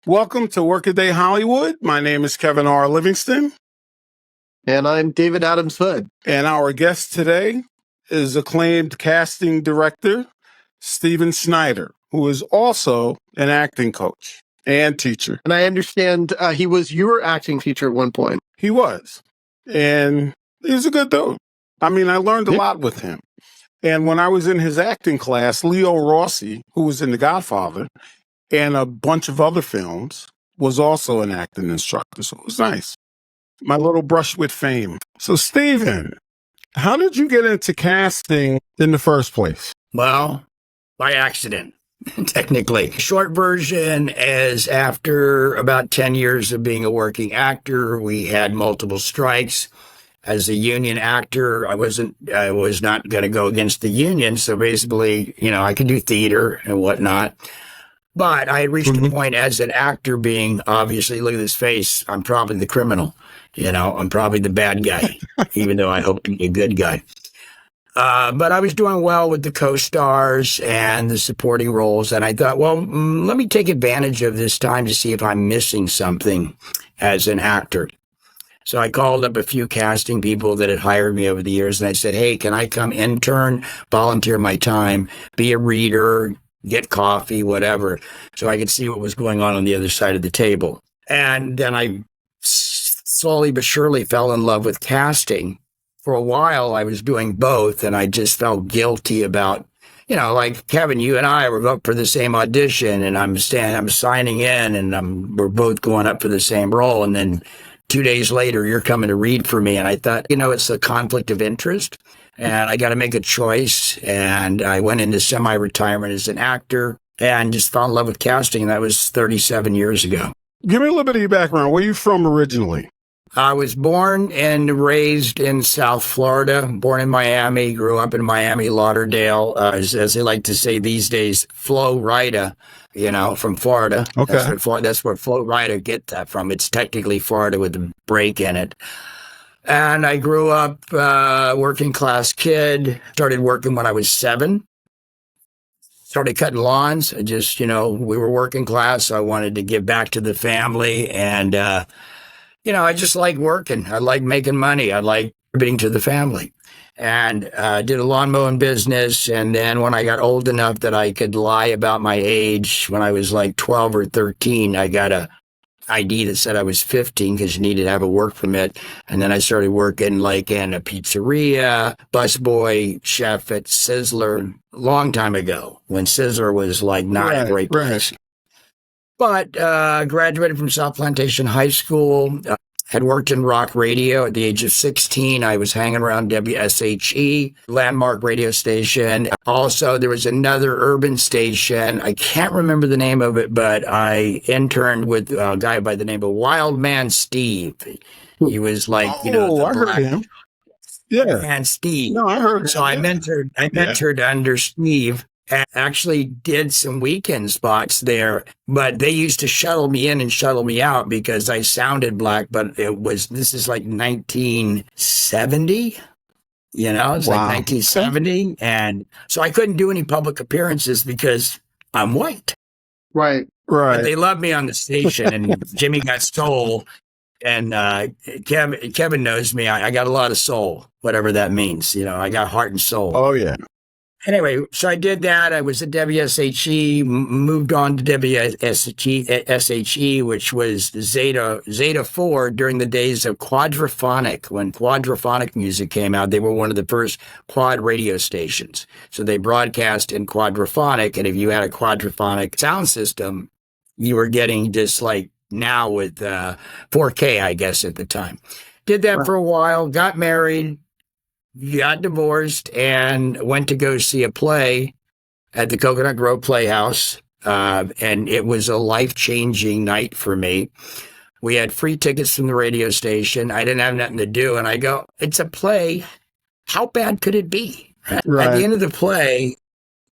Welcome to Workaday Hollywood. My name is Kevin R. Livingston. And I'm David Adams Hood. And our guest today is acclaimed casting director, Stephen Snyder, who is also an acting coach and teacher. And I understand he was your acting teacher at one point. He was. And he was a good dude. I mean, I learned a lot with him. And when I was in his acting class, Leo Rossi, who was in The Godfather, and a bunch of other films, was also an acting instructor. So it was nice. My little brush with fame. So, Stephen, how did you get into casting in the first place? Well, by accident, technically. Short version is after about 10 years of being a working actor, we had multiple strikes. As a union actor, I was not going to go against the union. So basically, I could do theater and whatnot. But I had reached a point as an actor being, obviously, look at this face, I'm probably the criminal. I'm probably the bad guy, even though I hope to be a good guy. But I was doing well with the co-stars and the supporting roles. And I thought, well, let me take advantage of this time to see if I'm missing something as an actor. So I called up a few casting people that had hired me over the years. And I said, hey, can I come intern, volunteer my time, be a reader, get coffee, whatever, so I could see what was going on the other side of the table. And then I slowly but surely fell in love with casting. For a while, I was doing both, and I just felt guilty about, like Kevin, you and I were up for the same audition, and I'm signing in, and we're both going up for the same role. And then 2 days later, you're coming to read for me. And I thought, it's a conflict of interest. And I got to make a choice. And I went into semi-retirement as an actor and just fell in love with casting. And that was 37 years ago. Give me a little bit of your background. Where are you from originally? I was born and raised in South Florida, born in Miami, grew up in Miami, Lauderdale, as they like to say these days, Flo Rida, from Florida. Okay. That's where Flo Rida get that from. It's technically Florida with a break in it. And I grew up working class kid, started working when I was 7, started cutting lawns. We were working class, so I wanted to give back to the family. And, I just like working. I like making money. I like contributing to the family. And did a lawn mowing business. And then when I got old enough that I could lie about my age, when I was like 12 or 13, I got a ID that said I was 15 because you needed to have a work permit. And then I started working like in a pizzeria, busboy, chef at Sizzler, long time ago when Sizzler was like not a great place. But graduated from South Plantation High School, had worked in rock radio at the age of 16. I was hanging around WSHE, landmark radio station. Also, there was another urban station. I can't remember the name of it, but I interned with a guy by the name of Wild Man Steve. He was like, I heard him. Yeah. And Steve. No, I heard him. So I mentored under Steve. And actually did some weekend spots there, but they used to shuttle me in and shuttle me out because I sounded black, but this is like 1970, it's like 1970. And so I couldn't do any public appearances because I'm white. Right. But they loved me on the station and Jimmy got soul. And Kevin knows me. I got a lot of soul, whatever that means. I got heart and soul. Oh, yeah. Anyway, so I did that. I was at WSHE, moved on to WSHE, which was Zeta 4 during the days of quadraphonic. When quadraphonic music came out, they were one of the first quad radio stations. So they broadcast in quadraphonic, and if you had a quadraphonic sound system, you were getting just like now with 4K, I guess, at the time. Did that for a while, got married, got divorced, and went to go see a play at the Coconut Grove Playhouse. And it was a life-changing night for me. We had free tickets from the radio station. I didn't have nothing to do. And I go, it's a play. How bad could it be? Right. At the end of the play,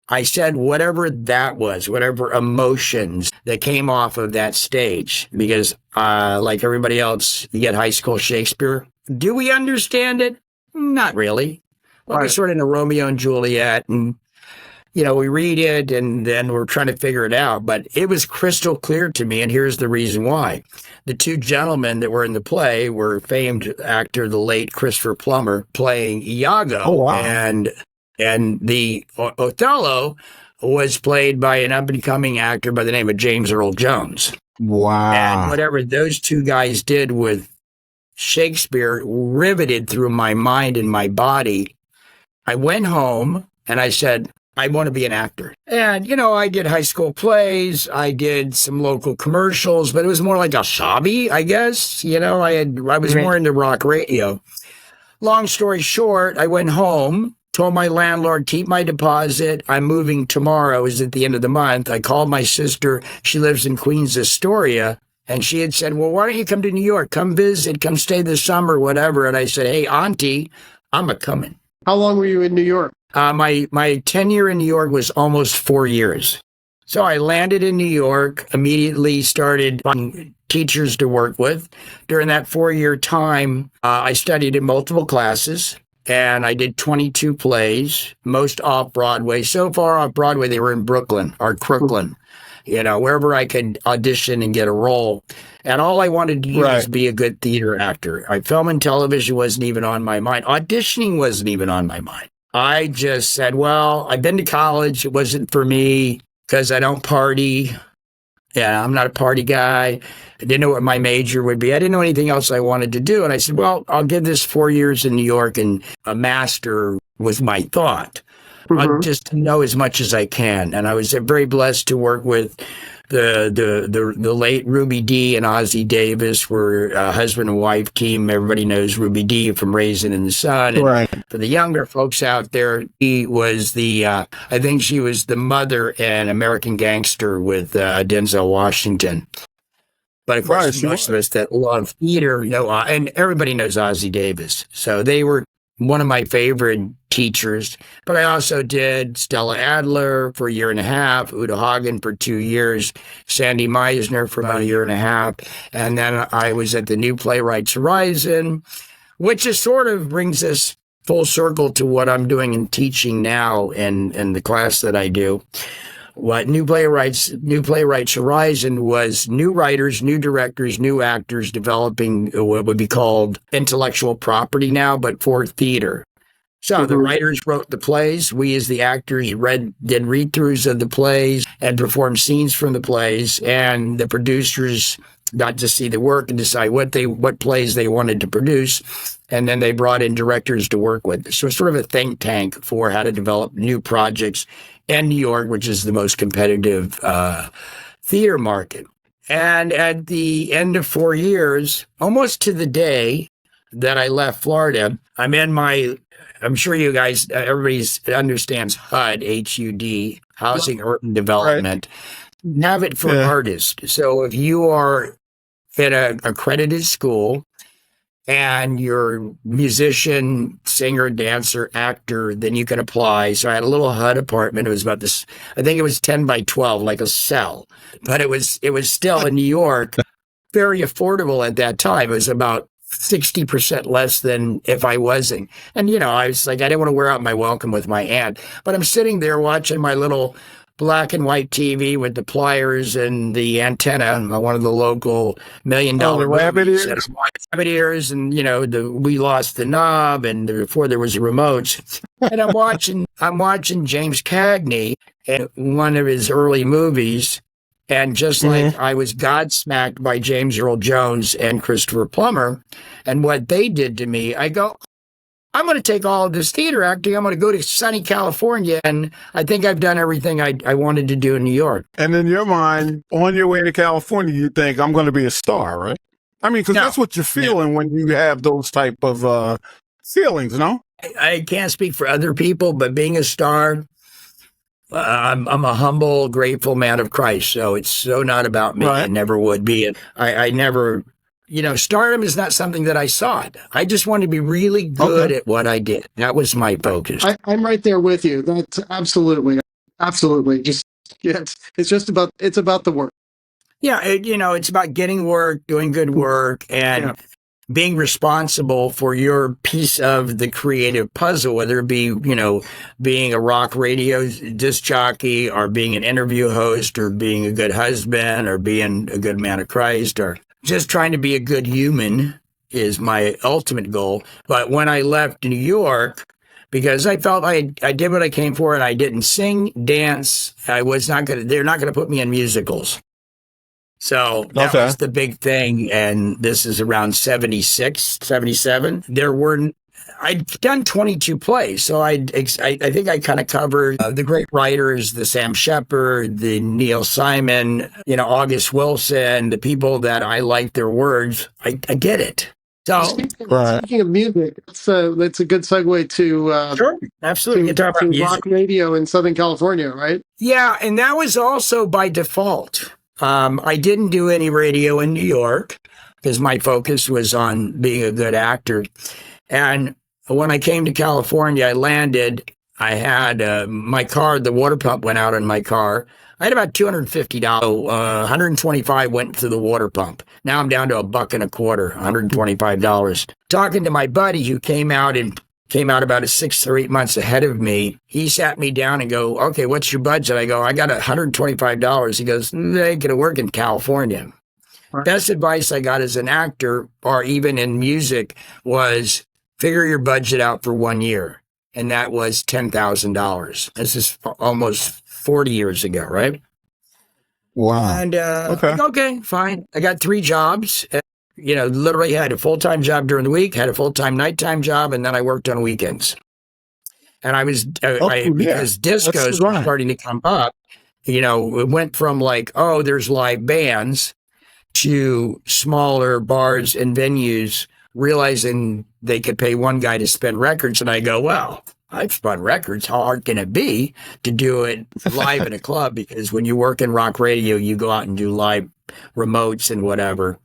I said whatever that was, whatever emotions that came off of that stage, because like everybody else, you get high school Shakespeare. Do we understand it? Not really. Well, we're sort of in a Romeo and Juliet, and we read it and then we're trying to figure it out. But it was crystal clear to me, and here's the reason why. The two gentlemen that were in the play were famed actor, the late Christopher Plummer, playing Iago. Oh, wow. And the Othello was played by an up-and-coming actor by the name of James Earl Jones. Wow. And whatever those two guys did with Shakespeare riveted through my mind and my body. I went home and I said, I want to be an actor. And, I did high school plays. I did some local commercials, but it was more like a hobby, I guess. I was more into rock radio. Long story short, I went home, told my landlord, keep my deposit. I'm moving tomorrow. Is at the end of the month. I called my sister. She lives in Queens, Astoria. And she had said, well, why don't you come to New York? Come visit, come stay this summer, whatever. And I said, hey, Auntie, I'm a-coming. How long were you in New York? My tenure in New York was almost 4 years. So I landed in New York, immediately started finding teachers to work with. During that 4-year time, I studied in multiple classes, and I did 22 plays, most off-Broadway. So far off-Broadway, they were in Brooklyn or Crooklyn, wherever I could audition and get a role. And all I wanted to do was be a good theater actor. Film and television wasn't even on my mind. Auditioning wasn't even on my mind. I just said, well, I've been to college. It wasn't for me because I don't party. Yeah, I'm not a party guy. I didn't know what my major would be. I didn't know anything else I wanted to do. And I said, well, I'll give this 4 years in New York, and a master was my thought. I'll just know as much as I can. And I was very blessed to work with the late Ruby Dee and Ozzie Davis. Were a husband and wife team. Everybody knows Ruby Dee from Raisin in the Sun. And for the younger folks out there, he was I think she was the mother in American Gangster with Denzel Washington. But of course, most of us that love theater know, and everybody knows Ozzie Davis. So they were one of my favorite teachers. But I also did Stella Adler for a year and a half, Uta Hagen for 2 years, Sandy Meisner for about a year and a half. And then I was at the New Playwrights Horizon, which just sort of brings us full circle to what I'm doing and teaching now in the class that I do. What New Playwrights Horizon was new writers, new directors, new actors developing what would be called intellectual property now, but for theater. So the writers wrote the plays. We as the actors did read-throughs of the plays and performed scenes from the plays. And the producers got to see the work and decide what plays they wanted to produce. And then they brought in directors to work with. So it's sort of a think tank for how to develop new projects in New York, which is the most competitive theater market. And at the end of 4 years, almost to the day that I left Florida, I'm sure you guys, everybody understands HUD, H-U-D, Housing Urban Development. Have it for artists. So if you are at an accredited school and you're a musician, singer, dancer, actor, then you can apply. So I had a little HUD apartment. It was about this, I think it was 10 by 12, like a cell. But it was still in New York, very affordable at that time. It was about 60% less than if I wasn't. And, I was like, I didn't want to wear out my welcome with my aunt. But I'm sitting there watching my little black and white TV with the pliers and the antenna, one of the local $1 million rabbit ears. Rabbit ears, and we lost the knob, and before there was a remote. And I'm watching James Cagney in one of his early movies, and just like I was godsmacked by James Earl Jones and Christopher Plummer, and what they did to me, I go, I'm going to take all of this theater acting. I'm going to go to sunny California. And I think I've done everything I wanted to do in New York. And in your mind, on your way to California, you think, I'm going to be a star, right? I mean, because that's what you're feeling when you have those type of feelings, no? I can't speak for other people, but being a star, I'm a humble, grateful man of Christ. So it's so not about me. It never would be. I never... stardom is not something that I sought. I just wanted to be really good at what I did. That was my focus. I'm right there with you. That's absolutely. It's about the work. Yeah, it's about getting work, doing good work, and being responsible for your piece of the creative puzzle, whether it be, being a rock radio disc jockey or being an interview host or being a good husband or being a good man of Christ or just trying to be a good human is my ultimate goal. But when I left New York, because I felt I did what I came for and I didn't sing, dance, they're not going to put me in musicals. So that was the big thing. And this is around 76, 77. I'd done 22 plays. So I think I kind of covered the great writers, the Sam Shepard, the Neil Simon, August Wilson, the people that I like their words. I get it. So speaking of music, that's a good segue to sure, absolutely. to rock radio in Southern California, right? Yeah, and that was also by default. I didn't do any radio in New York because my focus was on being a good actor. And when I came to California, I landed. I had my car, the water pump went out in my car. I had about $250. $125 went to the water pump. Now I'm down to $1.25, $125. Talking to my buddy who came out about 6 or 8 months ahead of me. He sat me down and go, okay, what's your budget? I go, I got $125. He goes, they ain't gonna work in California. Right. Best advice I got as an actor or even in music was figure your budget out for 1 year. And that was $10,000. This is almost 40 years ago, right? Wow. And okay, fine. I got 3 jobs. Literally had a full-time job during the week, had a full-time nighttime job, and then I worked on weekends. And I was, because discos were starting to come up, it went from like, oh, there's live bands to smaller bars and venues realizing they could pay one guy to spin records. And I go, well, I've spun records. How hard can it be to do it live in a club? Because when you work in rock radio, you go out and do live remotes and whatever.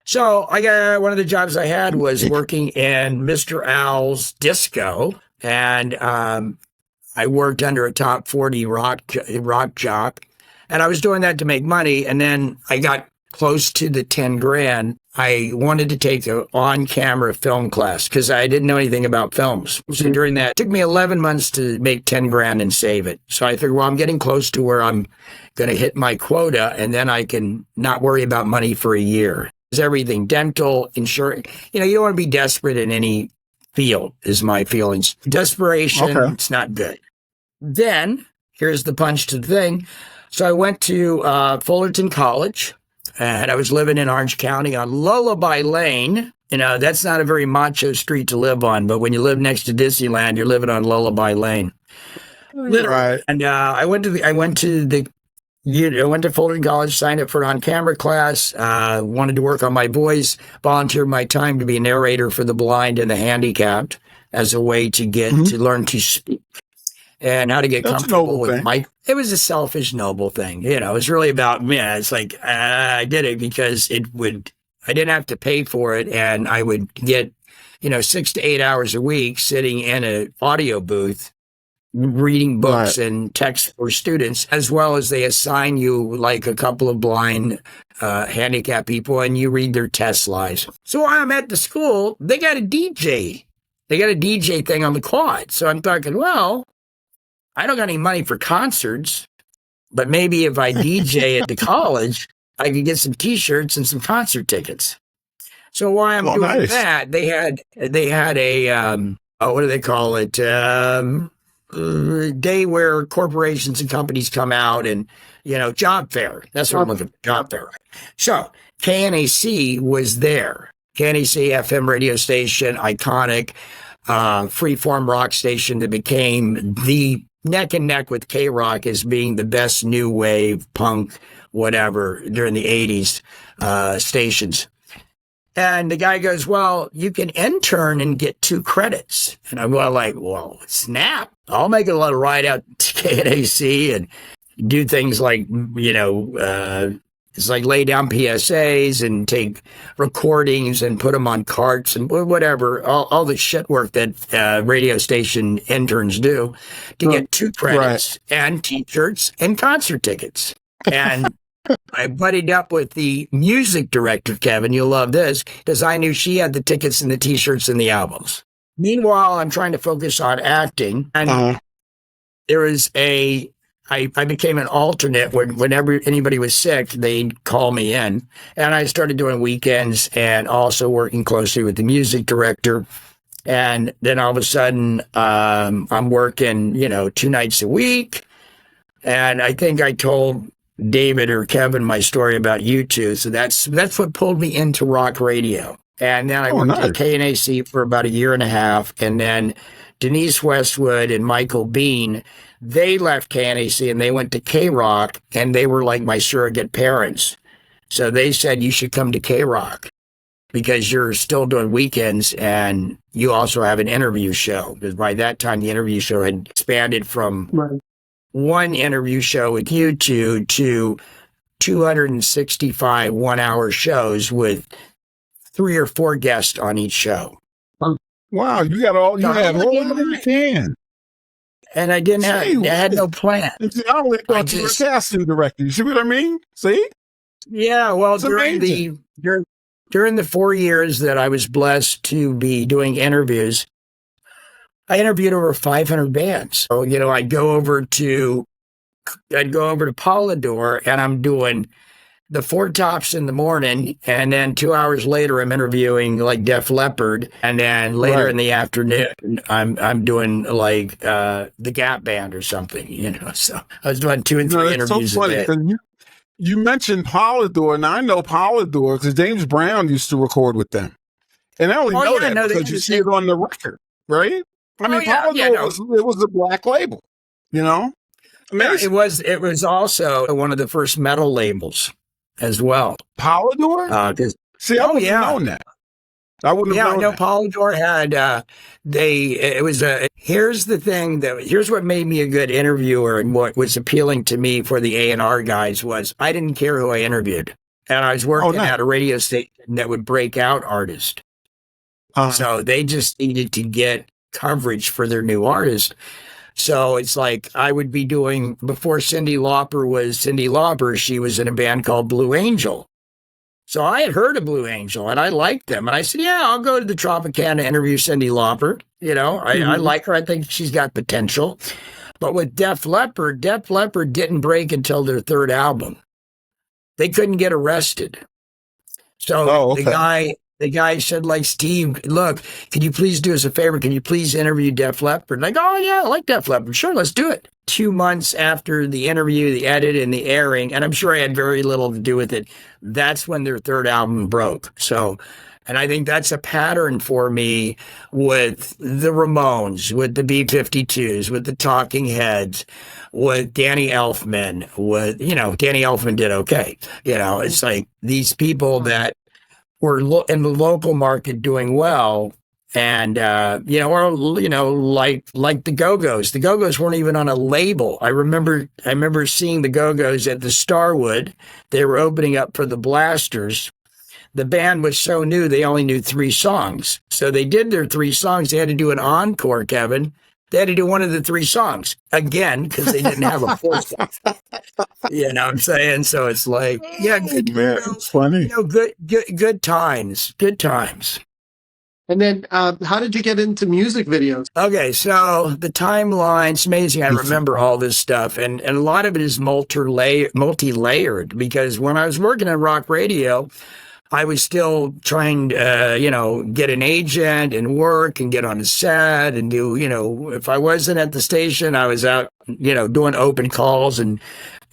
So I got one of the jobs I had was working in Mr. Al's disco, and I worked under a top 40 rock jock, and I was doing that to make money. And then I got close to the 10 grand. I wanted to take an on-camera film class because I didn't know anything about films. So during that, it took me 11 months to make 10 grand and save it. So I figured, well, I'm getting close to where I'm going to hit my quota, and then I can not worry about money for a year. Everything, dental, insurance. You don't want to be desperate in any field, is my feelings. Desperation, It's not good. Then, here's the punch to the thing. So I went to Fullerton College, and I was living in Orange County on Lullaby Lane. That's not a very macho street to live on, but when you live next to Disneyland, you're living on Lullaby Lane. Literally. Right. And I went to Fullerton College, signed up for an on-camera class, wanted to work on my voice, volunteered my time to be a narrator for the blind and the handicapped as a way to get to learn to speak and how to get comfortable with Mike. It was a selfish, noble thing. It was really about me. It's like, I did it because I didn't have to pay for it, and I would get, 6 to 8 hours a week sitting in an audio booth reading books and texts for students, as well as they assign you like a couple of blind handicapped people and you read their test lives. So while I'm at the school, they got a DJ. They got a DJ thing on the quad. So I'm thinking, well, I don't got any money for concerts, but maybe if I DJ at the college, I could get some T-shirts and some concert tickets. So while I'm doing that, they had a, what do they call it? Day where corporations and companies come out and, job fair. That's what I'm looking for, job fair. So KNAC was there. KNAC FM radio station, iconic, freeform rock station that became the neck and neck with K-Rock as being the best new wave, punk, whatever, during the 80s stations. And the guy goes, well, you can intern and get 2 credits. And I'm like, well, snap. I'll make a lot of ride out to KNAC and do things like, it's like lay down PSAs and take recordings and put them on carts and whatever, all the shit work that radio station interns do to get 2 credits and T-shirts and concert tickets. And I buddied up with the music director, Kevin. You'll love this, because I knew she had the tickets and the T-shirts and the albums. Meanwhile, I'm trying to focus on acting, and there was I became an alternate whenever anybody was sick, they'd call me in. And I started doing weekends and also working closely with the music director. And then all of a sudden, I'm working, 2 nights a week. And I think I told David or Kevin my story about you two. So that's what pulled me into rock radio. And then I worked at KNAC for about a year and a half. And then Denise Westwood and Michael Bean, they left KNAC and they went to K-Rock, and they were like my surrogate parents. So they said, you should come to K-Rock because you're still doing weekends and you also have an interview show. Because by that time, the interview show had expanded from one interview show with you two to 265 one-hour shows with 3 or 4 guests on each show. Wow, you got all you had all you can. And I didn't have, I had no plan. I only thought you were a casting director. You see what I mean? See? Yeah, well, during the 4 years that I was blessed to be doing interviews, I interviewed over 500 bands. So, I'd go over to Polydor, and I'm doing the Four Tops in the morning, and then 2 hours later, I'm interviewing like Def Leppard, and then later in the afternoon, I'm doing like the Gap Band or something. So I was doing 2 and 3 interviews so funny, a day. You mentioned Polydor, and I know Polydor because James Brown used to record with them, and I only know that because you see it on the record, right? I mean, Polydor was a black label, Amazing. Yeah, it was also one of the first metal labels as well. Polydor? See, I wouldn't have known that. I wouldn't have known that. Polydor had, here's the thing here's what made me a good interviewer, and what was appealing to me for the A&R guys was I didn't care who I interviewed. And I was working at a radio station that would break out artists. So they just needed to get coverage for their new artist. So it's like I would be doing, before Cyndi Lauper was Cyndi Lauper, she was in a band called Blue Angel. So I had heard of Blue Angel and I liked them. And I said, yeah, I'll go to the Tropicana to interview Cyndi Lauper. I like her. I think she's got potential. But with Def Leppard didn't break until their 3rd album. They couldn't get arrested. So the guy said, like, Steve, look, can you please do us a favor? Can you please interview Def Leppard? And I go, oh, yeah, I like Def Leppard. Sure, let's do it. 2 months after the interview, the edit, and the airing, and I'm sure I had very little to do with it, that's when their 3rd album broke. So, and I think that's a pattern for me with the Ramones, with the B-52s, with the Talking Heads, with Danny Elfman, Danny Elfman did okay. It's like these people that were in the local market doing well, and like the Go-Go's. The Go-Go's weren't even on a label. I remember seeing the Go-Go's at the Starwood. They were opening up for the Blasters. The band was so new, they only knew 3 songs. So they did their 3 songs. They had to do an encore, Kevin. They had to do one of the 3 songs again because they didn't have a 4th song. You know what I'm saying? So it's like, yeah, good, man, it's funny. Good times. Good times. And then how did you get into music videos? Okay, so the timeline's amazing. I remember all this stuff. And a lot of it is multi-layered because when I was working on rock radio, I was still trying to, get an agent and work and get on a set and do, if I wasn't at the station, I was out, doing open calls and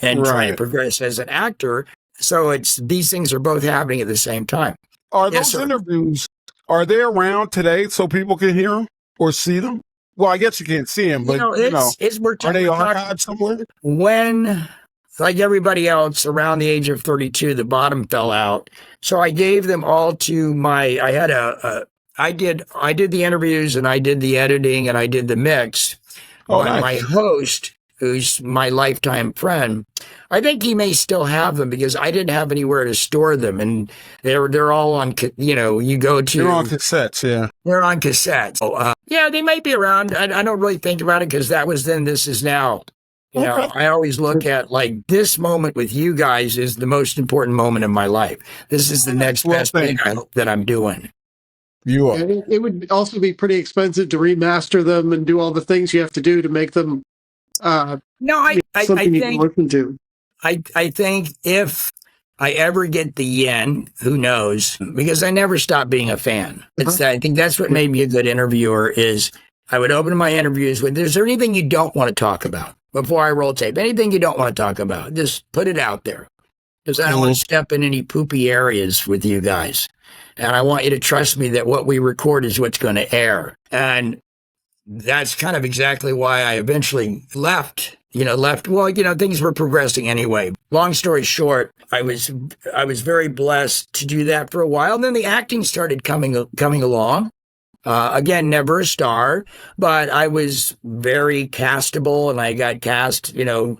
trying to progress as an actor. So these things are both happening at the same time. Are those interviews, are they around today so people can hear them or see them? Well, I guess you can't see them, but, are they archived somewhere? When, like everybody else around the age of 32, the bottom fell out. So I gave them all to I did the interviews and I did the editing and I did the mix. Nice. My host, who's my lifetime friend, I think he may still have them because I didn't have anywhere to store them. And they're all on, you go to. They're on cassettes, yeah. They're on cassettes. So, yeah, they might be around. I don't really think about it because that was then, this is now. Okay. I always look at like this moment with you guys is the most important moment in my life. This is the next Well, best thing thanks. I hope that I'm doing. You are. And it would also be pretty expensive to remaster them and do all the things you have to do to make them No, something you can listen to. I think if I ever get the yen, who knows? Because I never stop being a fan. I think that's what made me a good interviewer is I would open my interviews with, is there anything you don't want to talk about before I roll tape? Anything you don't want to talk about, just put it out there. Because I don't want to step in any poopy areas with you guys. And I want you to trust me that what we record is what's going to air. And that's kind of exactly why I eventually left. Well, things were progressing anyway. Long story short, I was very blessed to do that for a while. And then the acting started coming along. Again, never a star, but I was very castable, and I got cast, to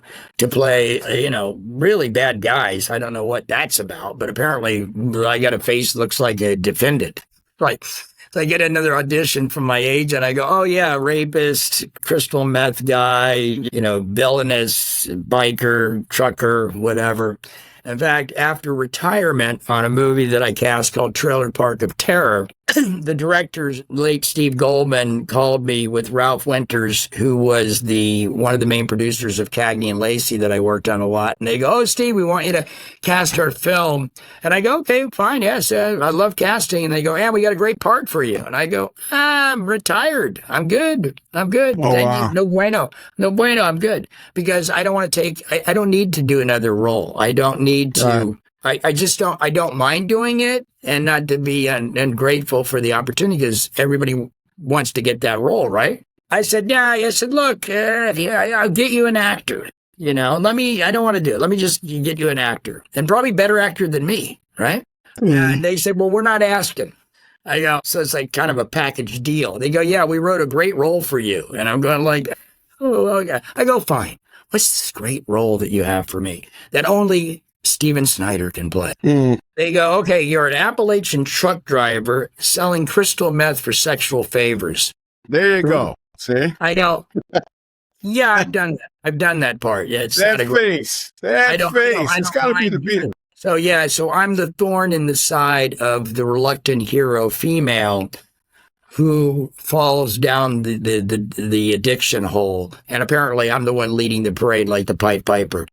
play, really bad guys. I don't know what that's about, but apparently I got a face that looks like a defendant. Like, so I get another audition from my agent. I go, oh yeah, rapist, crystal meth guy, villainous, biker, trucker, whatever. In fact, after retirement on a movie that I cast called Trailer Park of Terror, the director, late Steve Goldman, called me with Ralph Winters, who was one of the main producers of Cagney and Lacey that I worked on a lot. And they go, oh, Steve, we want you to cast our film. And I go, okay, fine, yes, I love casting. And they go, yeah, we got a great part for you. And I go, I'm retired. I'm good. Oh, Thank you. No bueno. No bueno. I'm good. Because I don't want to I don't need to do another role. I don't need to. I just don't. I don't mind doing it, and not to be ungrateful for the opportunity because everybody wants to get that role, right? I said, yeah. I said, look, I'll get you an actor. I don't want to do it. Let me just get you an actor, and probably better actor than me, right? And they said, well, we're not asking. I go, so it's like kind of a package deal. They go, yeah, we wrote a great role for you, and I'm going like, oh, okay. I go, fine. What's this great role that you have for me that only Stephen Snyder can play? They go, okay, you're an Appalachian truck driver selling crystal meth for sexual favors. There you go. See? I go, yeah, I've done that. I've done that part. Yeah, it's That face. It's got to be the beat. So I'm the thorn in the side of the reluctant hero female who falls down the addiction hole. And apparently I'm the one leading the parade like the Pied Piper.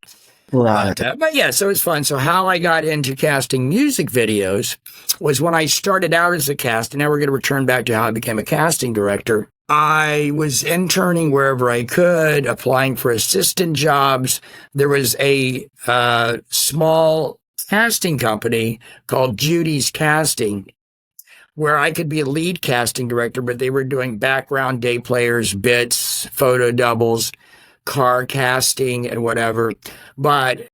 Right. But yeah, so it's fun. So how I got into casting music videos was when I started out as a cast, and now we're going to return back to how I became a casting director. I was interning wherever I could, applying for assistant jobs. There was a small casting company called Judy's Casting, where I could be a lead casting director, but they were doing background day players, bits, photo doubles, car casting, and whatever. But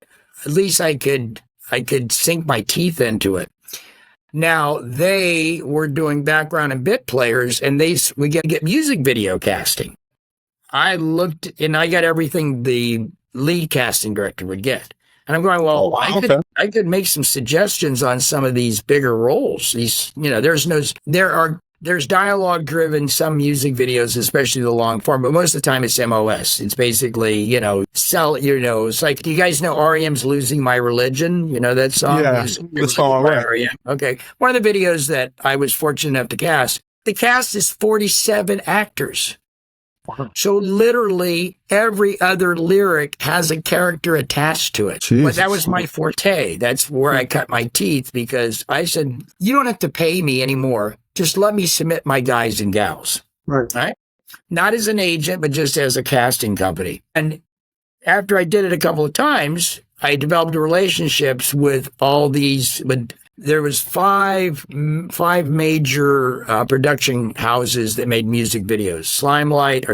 at least I could sink my teeth into it. Now they were doing background and bit players, and we get music video casting. I looked and I got everything the lead casting director would get. And I'm going, well, I could make some suggestions on some of these bigger roles. There's dialogue driven, some music videos, especially the long form, but most of the time it's MOS. It's basically, it's like, do you guys know REM's Losing My Religion? You know that song? Yeah, the song, right. Yeah. Okay. One of the videos that I was fortunate enough to cast, the cast is 47 actors. So literally every other lyric has a character attached to it. Jesus. But that was my forte. That's where I cut my teeth because I said, you don't have to pay me anymore. Just let me submit my guys and gals. Right? Not as an agent, but just as a casting company. And after I did it a couple of times, I developed relationships with all these, but there was five major production houses that made music videos. Limelight,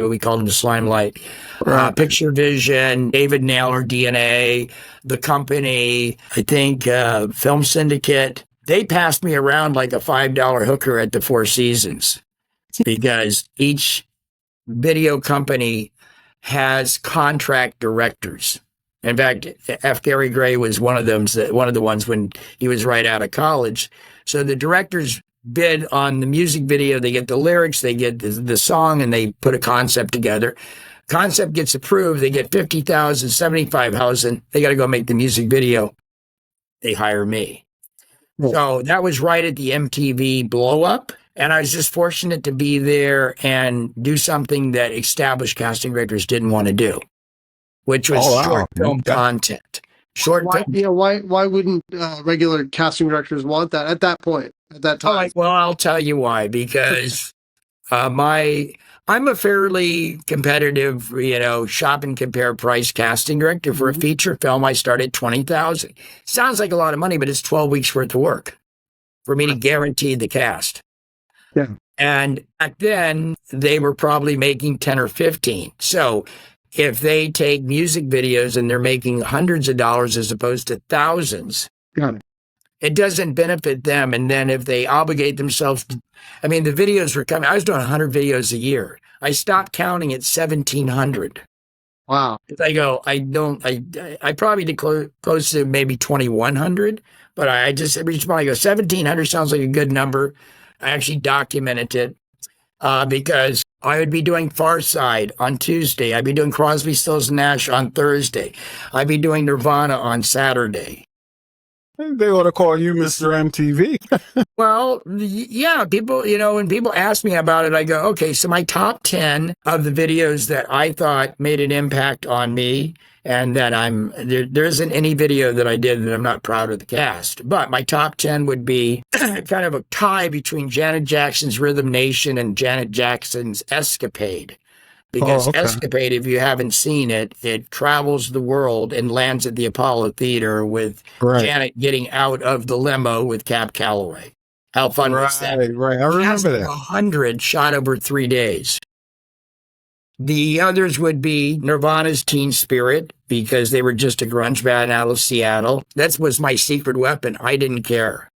what we called them, the Slimelight. Right. Picture Vision, David Naylor, DNA, The Company, I think Film Syndicate. They passed me around like a $5 hooker at the Four Seasons because each video company has contract directors. In fact, F. Gary Gray was one of the ones when he was right out of college. So the directors bid on the music video. They get the lyrics, they get the song, and they put a concept together. concept gets approved, they get 50,000, 75,000. They got to go make the music video. They hire me. Cool. So that was right at the MTV blow up. And I was just fortunate to be there and do something that established casting directors didn't want to do, which was short film content. Why wouldn't regular casting directors want that at that point, at that time? Well, I'll tell you why. Because I'm a fairly competitive, shop and compare price casting director for a feature film. I started at $20,000. Sounds like a lot of money, but it's 12 weeks worth of work for me to guarantee the cast. Yeah. And back then they were probably making 10 or 15. So if they take music videos and they're making hundreds of dollars as opposed to thousands, got it. It doesn't benefit them. And then if they obligate themselves, the videos were coming. I was doing 100 videos a year. I stopped counting at 1,700. Wow. I probably did close to maybe 2,100, but I just reached my, 1,700 sounds like a good number. I actually documented it because I would be doing Far Side on Tuesday. I'd be doing Crosby, Stills, Nash on Thursday. I'd be doing Nirvana on Saturday. They ought to call you Mr. MTV. Well, yeah, people, when people ask me about it, I go, okay, so my top 10 of the videos that I thought made an impact on me and that there isn't any video that I did that I'm not proud of the cast. But my top 10 would be kind of a tie between Janet Jackson's Rhythm Nation and Janet Jackson's Escapade. Because Escapade, if you haven't seen it, it travels the world and lands at the Apollo Theater with Janet getting out of the limo with Cab Calloway. How fun was that? Right, I remember that. 100 shot over 3 days. The others would be Nirvana's Teen Spirit, because they were just a grunge band out of Seattle. That was my secret weapon. I didn't care.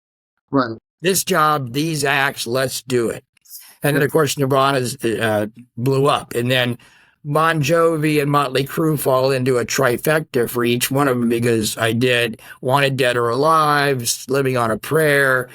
Right. This job, these acts, let's do it. And then, of course, Nirvana's blew up. And then Bon Jovi and Motley Crue fall into a trifecta for each one of them, because I did Wanted Dead or Alive, Living on a Prayer,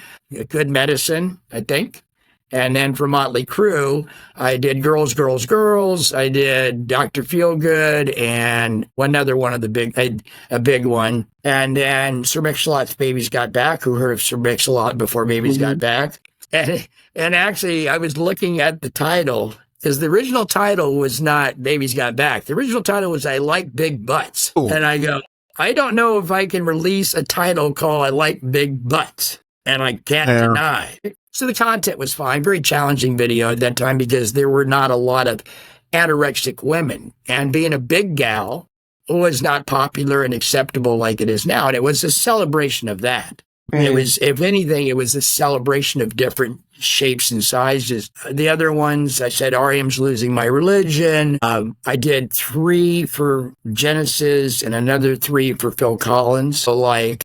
Good Medicine, I think. And then for Motley Crue, I did Girls, Girls, Girls. I did Dr. Feelgood and one other one of a big one. And then Sir Mix-a-Lot's Baby's Got Back. Who heard of Sir Mix-a-Lot before Baby's Got Back? And actually, I was looking at the title, because the original title was not Baby's Got Back. The original title was I Like Big Butts. Ooh. And I go, I don't know if I can release a title called I Like Big Butts. And I can't deny. So the content was fine. Very challenging video at that time, because there were not a lot of anorexic women. And being a big gal was not popular and acceptable like it is now. And it was a celebration of that. It was, if anything, it was a celebration of different shapes and sizes. The other ones, I said, R.E.M's Losing My Religion. I did 3 for Genesis and another 3 for Phil Collins. So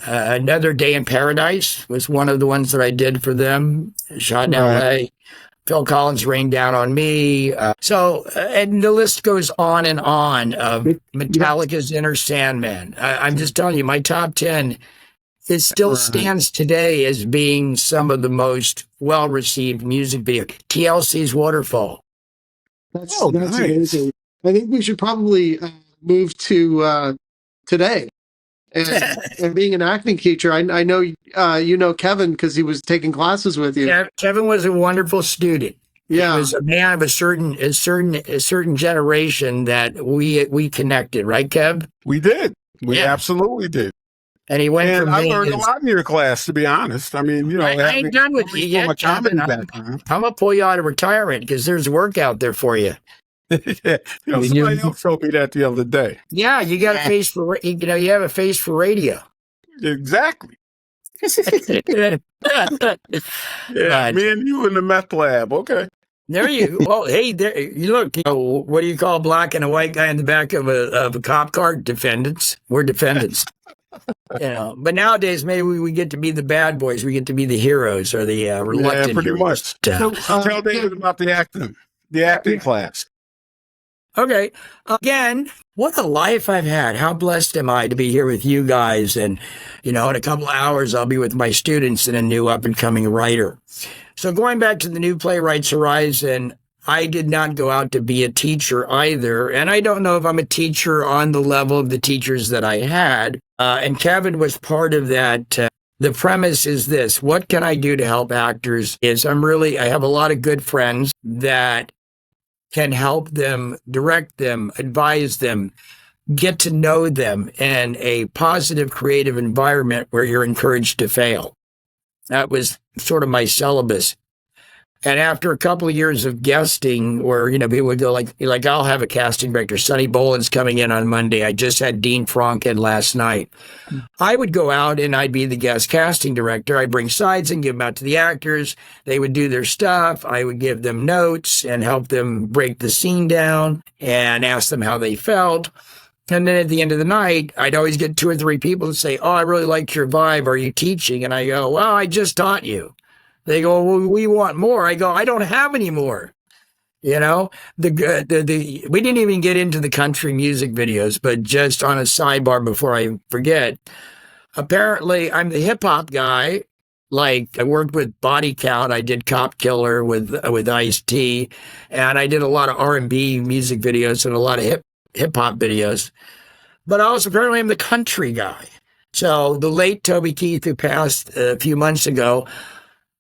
Another Day in Paradise was one of the ones that I did for them, shot in L.A. Phil Collins Rained Down on Me. And the list goes on and on of Metallica's Inner Sandman. I'm just telling you, my top 10... It still stands today as being some of the most well-received music video. TLC's Waterfall. That's nice. Amazing. I think we should probably move to today. And being an acting teacher, I know you know Kevin because he was taking classes with you. Yeah, Kevin was a wonderful student. Yeah, he was a man of a certain generation that we connected, right, Kev? We did. We absolutely did. And he went from I learned a lot in your class, to be honest. I mean, I ain't done with you yet, Kevin. I'm going to pull you out of retirement because there's work out there for you. Yeah. Somebody else told me that the other day. Yeah, you got a face for, you have a face for radio. Exactly. Yeah, me and you in the meth lab. Okay. There you go. Well, hey, there you look. What do you call a black and a white guy in the back of a cop car? Defendants. We're defendants. But nowadays maybe we get to be the bad boys. We get to be the heroes or the reluctant. Yeah, pretty much. Tell David about the acting class. Okay. Again, what a life I've had. How blessed am I to be here with you guys? And, in a couple of hours, I'll be with my students and a new up and coming writer. So going back to the New Playwrights Horizon, I did not go out to be a teacher either. And I don't know if I'm a teacher on the level of the teachers that I had. And Kevin was part of that. The premise is this: what can I do to help actors? I have a lot of good friends that can help them, direct them, advise them, get to know them in a positive, creative environment where you're encouraged to fail. That was sort of my syllabus. And after a couple of years of guesting, where, people would go like I'll have a casting director. Sonny Boland's coming in on Monday. I just had Dean Frank in last night. I would go out and I'd be the guest casting director. I'd bring sides and give them out to the actors. They would do their stuff. I would give them notes and help them break the scene down and ask them how they felt. And then at the end of the night, I'd always get 2 or 3 people to say, "Oh, I really liked your vibe. Are you teaching?" And I go, "Well, I just taught you." They go, "Well, we want more." I go, "I don't have any more." We didn't even get into the country music videos, but just on a sidebar before I forget, apparently I'm the hip hop guy. Like, I worked with Body Count. I did Cop Killer with Ice-T, and I did a lot of R&B music videos and a lot of hip hop videos. But also apparently I'm the country guy. So the late Toby Keith, who passed a few months ago,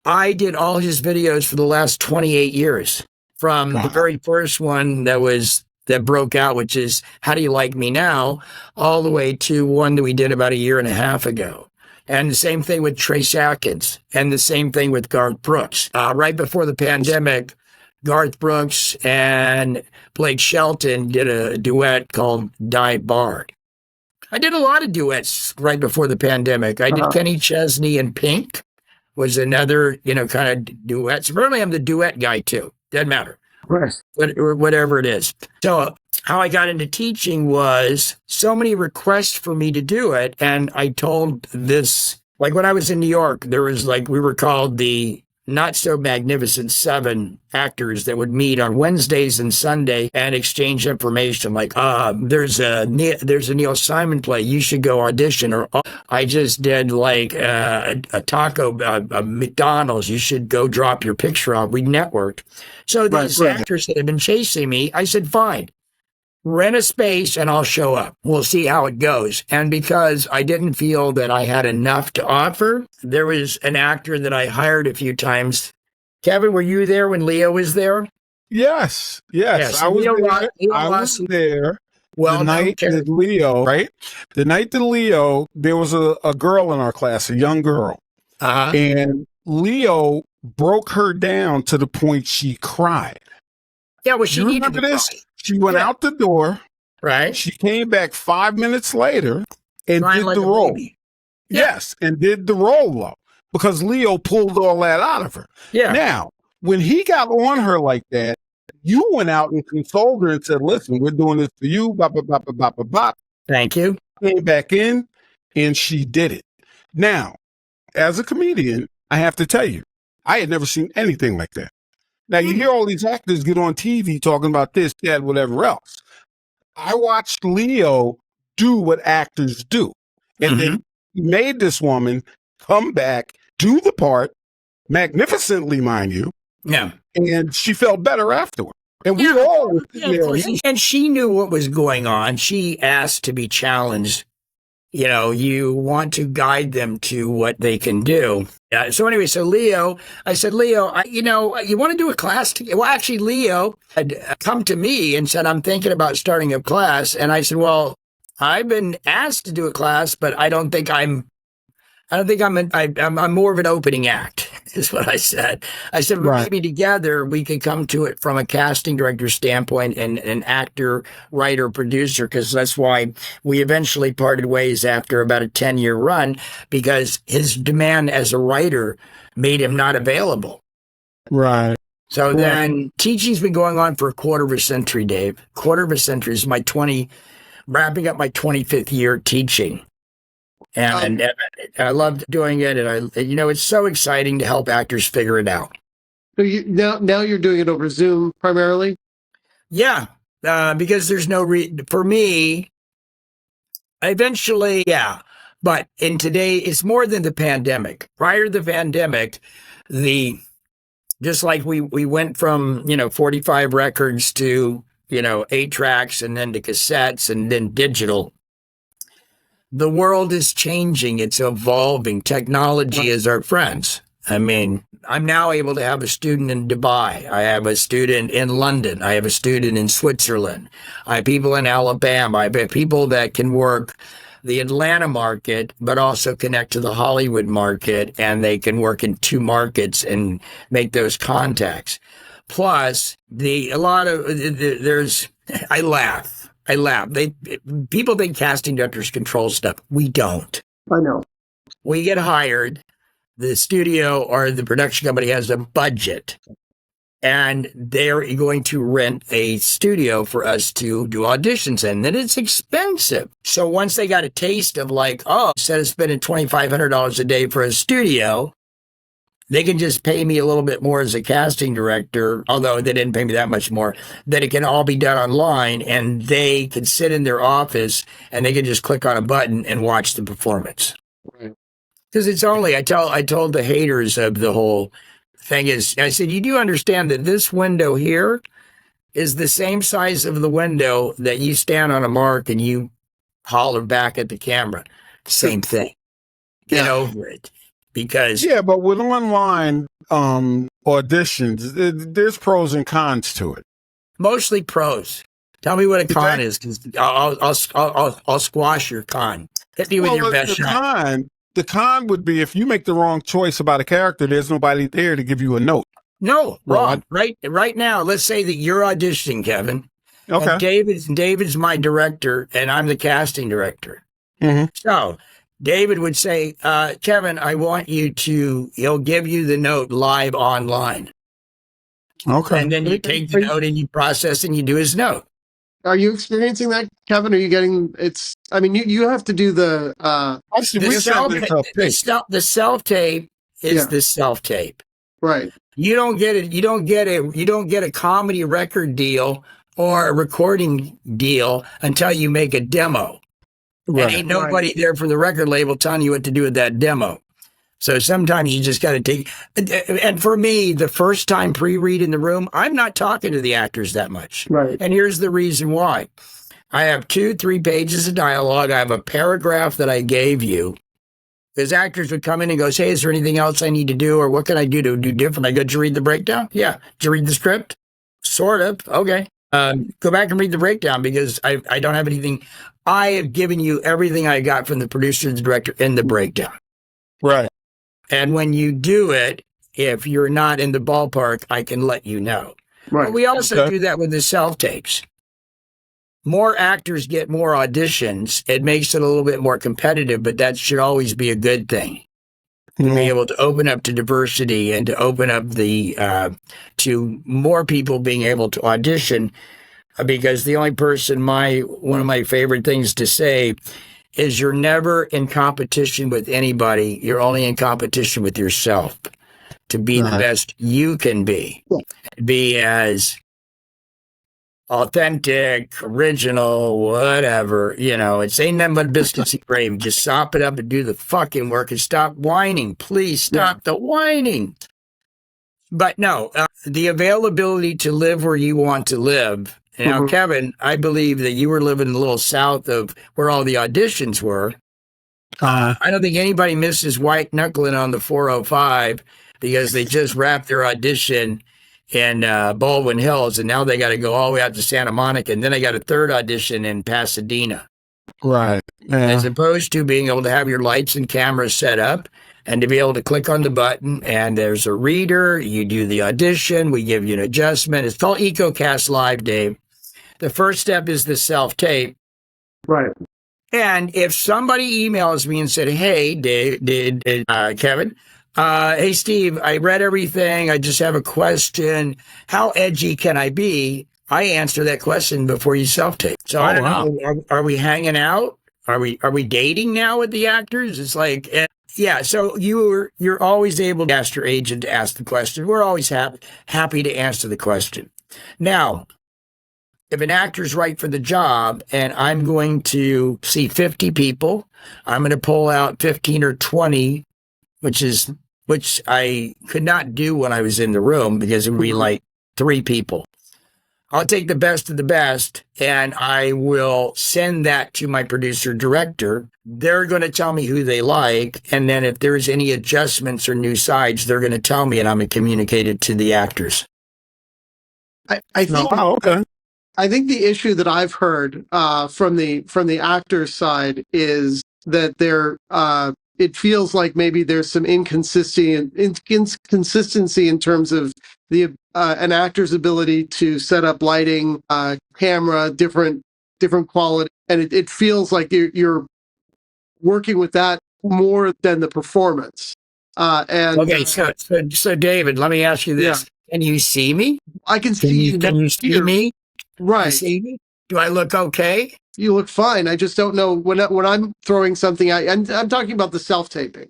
I did all his videos for the last 28 years, from the very first one that broke out, which is How Do You Like Me Now, all the way to one that we did about a year and a half ago. And the same thing with Trace Atkins, and the same thing with Garth Brooks. Right before the pandemic, Garth Brooks and Blake Shelton did a duet called Die Barred. I did a lot of duets right before the pandemic. I did Kenny Chesney and Pink was another, kind of duets. Apparently I'm the duet guy too. Doesn't matter. Right. Whatever it is. So how I got into teaching was so many requests for me to do it. And I told this, like when I was in New York, there was we were called the Not So Magnificent 7 actors that would meet on Wednesdays and Sunday and exchange information. Like, there's a Neil Simon play. You should go audition. Or I just did a McDonald's. You should go drop your picture off. We networked. So these actors that had been chasing me, I said, fine. Rent a space and I'll show up. We'll see how it goes. And because I didn't feel that I had enough to offer, there was an actor that I hired a few times. Kevin, were you there when Leo was there? Yes. I was there. Well, the night that Leo, right? The night that Leo, there was a girl in our class, a young girl. And Leo broke her down to the point she cried. Yeah, well, she needed to this? Cry. She went out the door. Right. She came back 5 minutes later and did the role. Yeah. Yes, and did the role up because Leo pulled all that out of her. Yeah. Now, when he got on her like that, you went out and consoled her and said, "Listen, we're doing this for you." Bop, bop, bop, bop, bop, bop. Thank you. Came back in and she did it. Now, as a comedian, I have to tell you, I had never seen anything like that. Now, you hear all these actors get on TV talking about this, that, whatever else. I watched Leo do what actors do. And then he made this woman come back, do the part, magnificently, mind you. Yeah. And she felt better afterward. And we all were and she knew what was going on. She asked to be challenged. You want to guide them to what they can do. So anyway, Leo, I said, Leo, you want to do a class? Well, actually, Leo had come to me and said, I'm thinking about starting a class. And I said, well, I've been asked to do a class, but I don't think I'm more of an opening act, is what I said. I said, maybe together we can come to it from a casting director standpoint and an actor, writer, producer, because that's why we eventually parted ways after about a 10-year run, because his demand as a writer made him not available. Right. So then teaching's been going on for a quarter of a century, Dave. Quarter of a century is wrapping up my 25th year teaching. And I loved doing it, and it's so exciting to help actors figure it out. So now you're doing it over Zoom primarily? Yeah, because there's no for me. Eventually, yeah, but in today, it's more than the pandemic. Prior to the pandemic, the Just like we went from, 45 records to, 8 tracks and then to cassettes and then digital. The world is changing. It's evolving. Technology is our friends. I mean, I'm now able to have a student in Dubai. I have a student in London. I have a student in Switzerland. I have people in Alabama. I have people that can work the Atlanta market, but also connect to the Hollywood market, and they can work in 2 markets and make those contacts. Plus, I laugh. People think casting directors control stuff. We don't. I know. We get hired. The studio or the production company has a budget, and they're going to rent a studio for us to do auditions in. And it's expensive. So once they got a taste of instead of spending $2,500 a day for a studio, they can just pay me a little bit more as a casting director, although they didn't pay me that much more, that it can all be done online, and they can sit in their office and they can just click on a button and watch the performance. Right. Because it's only, I told the haters of the whole thing is, I said, you do understand that this window here is the same size of the window that you stand on a mark and you holler back at the camera. Same thing. Get over it. Because but with online auditions, there's pros and cons to it. Mostly pros. Tell me what a con is, because I'll squash your con. Hit me with your best shot. The con would be if you make the wrong choice about a character, there's nobody there to give you a note. No, wrong. Right now, let's say that you're auditioning, Kevin. Okay. And David's my director, and I'm the casting director. Mm-hmm. So David would say, Kevin, I want he'll give you the note live online. Okay. And then you take the note and you process and you do his note. Are you experiencing that, Kevin? Are you getting you have to do the self-tape is the self-tape. Right. You don't get a comedy record deal or a recording deal until you make a demo. Right. And ain't nobody there from the record label telling you what to do with that demo. So sometimes you just got to take, and for me, the first time pre-read in the room, I'm not talking to the actors that much. Right. And here's the reason why. I have 2-3 pages of dialogue. I have a paragraph that I gave you. Because actors would come in and go, hey, is there anything else I need to do? Or what can I do to do different? I go, did you read the breakdown? Yeah. Did you read the script? Sort of. Okay. Go back and read the breakdown, because I don't have anything. I have given you everything I got from the producer and the director in the breakdown. Right. And when you do it, if you're not in the ballpark, I can let you know. Right. But we also do that with the self-tapes. More actors get more auditions. It makes it a little bit more competitive, but that should always be a good thing. To be able to open up to diversity and to open up to more people being able to audition, because the only person, one of my favorite things to say is you're never in competition with anybody. You're only in competition with yourself to be the best you can be. Yeah. Be as authentic, original, whatever. It's ain't nothing but biscuits and gravy. Just sop it up and do the fucking work and stop whining. Please stop the whining. But no, the availability to live where you want to live. Now, Kevin, I believe that you were living a little south of where all the auditions were. I don't think anybody misses white knuckling on the 405 because they just wrapped their audition in Baldwin Hills, and now they got to go all the way out to Santa Monica, and then they got a third audition in Pasadena. Right. Yeah. As opposed to being able to have your lights and cameras set up and to be able to click on the button, and there's a reader, you do the audition, we give you an adjustment. It's called EcoCast Live, Dave. The first step is the self-tape. Right. And if somebody emails me and said, hey, Kevin, hey, Steve, I read everything. I just have a question. How edgy can I be? I answer that question before you self-tape. So I don't know. Are we hanging out? Are we dating now with the actors? It's like, yeah. So you're always able to ask your agent to ask the question. We're always happy to answer the question. Now, if an actor's right for the job and I'm going to see 50 people, I'm going to pull out 15 or 20, which is which I could not do when I was in the room because it would be like 3 people. I'll take the best of the best and I will send that to my producer director. They're going to tell me who they like. And then if there's any adjustments or new sides, they're going to tell me and I'm going to communicate it to the actors. I think, okay. I think the issue that I've heard from the actor's side is that it feels like maybe there's some inconsistency in terms of an actor's ability to set up lighting, camera, different quality, and it feels like you're working with that more than the performance. Okay, so David, let me ask you this: Can you see me? I can see you. Can you see me? Right. You see me? Do I look okay? You look fine. I just don't know when I'm throwing something. I'm talking about the self taping.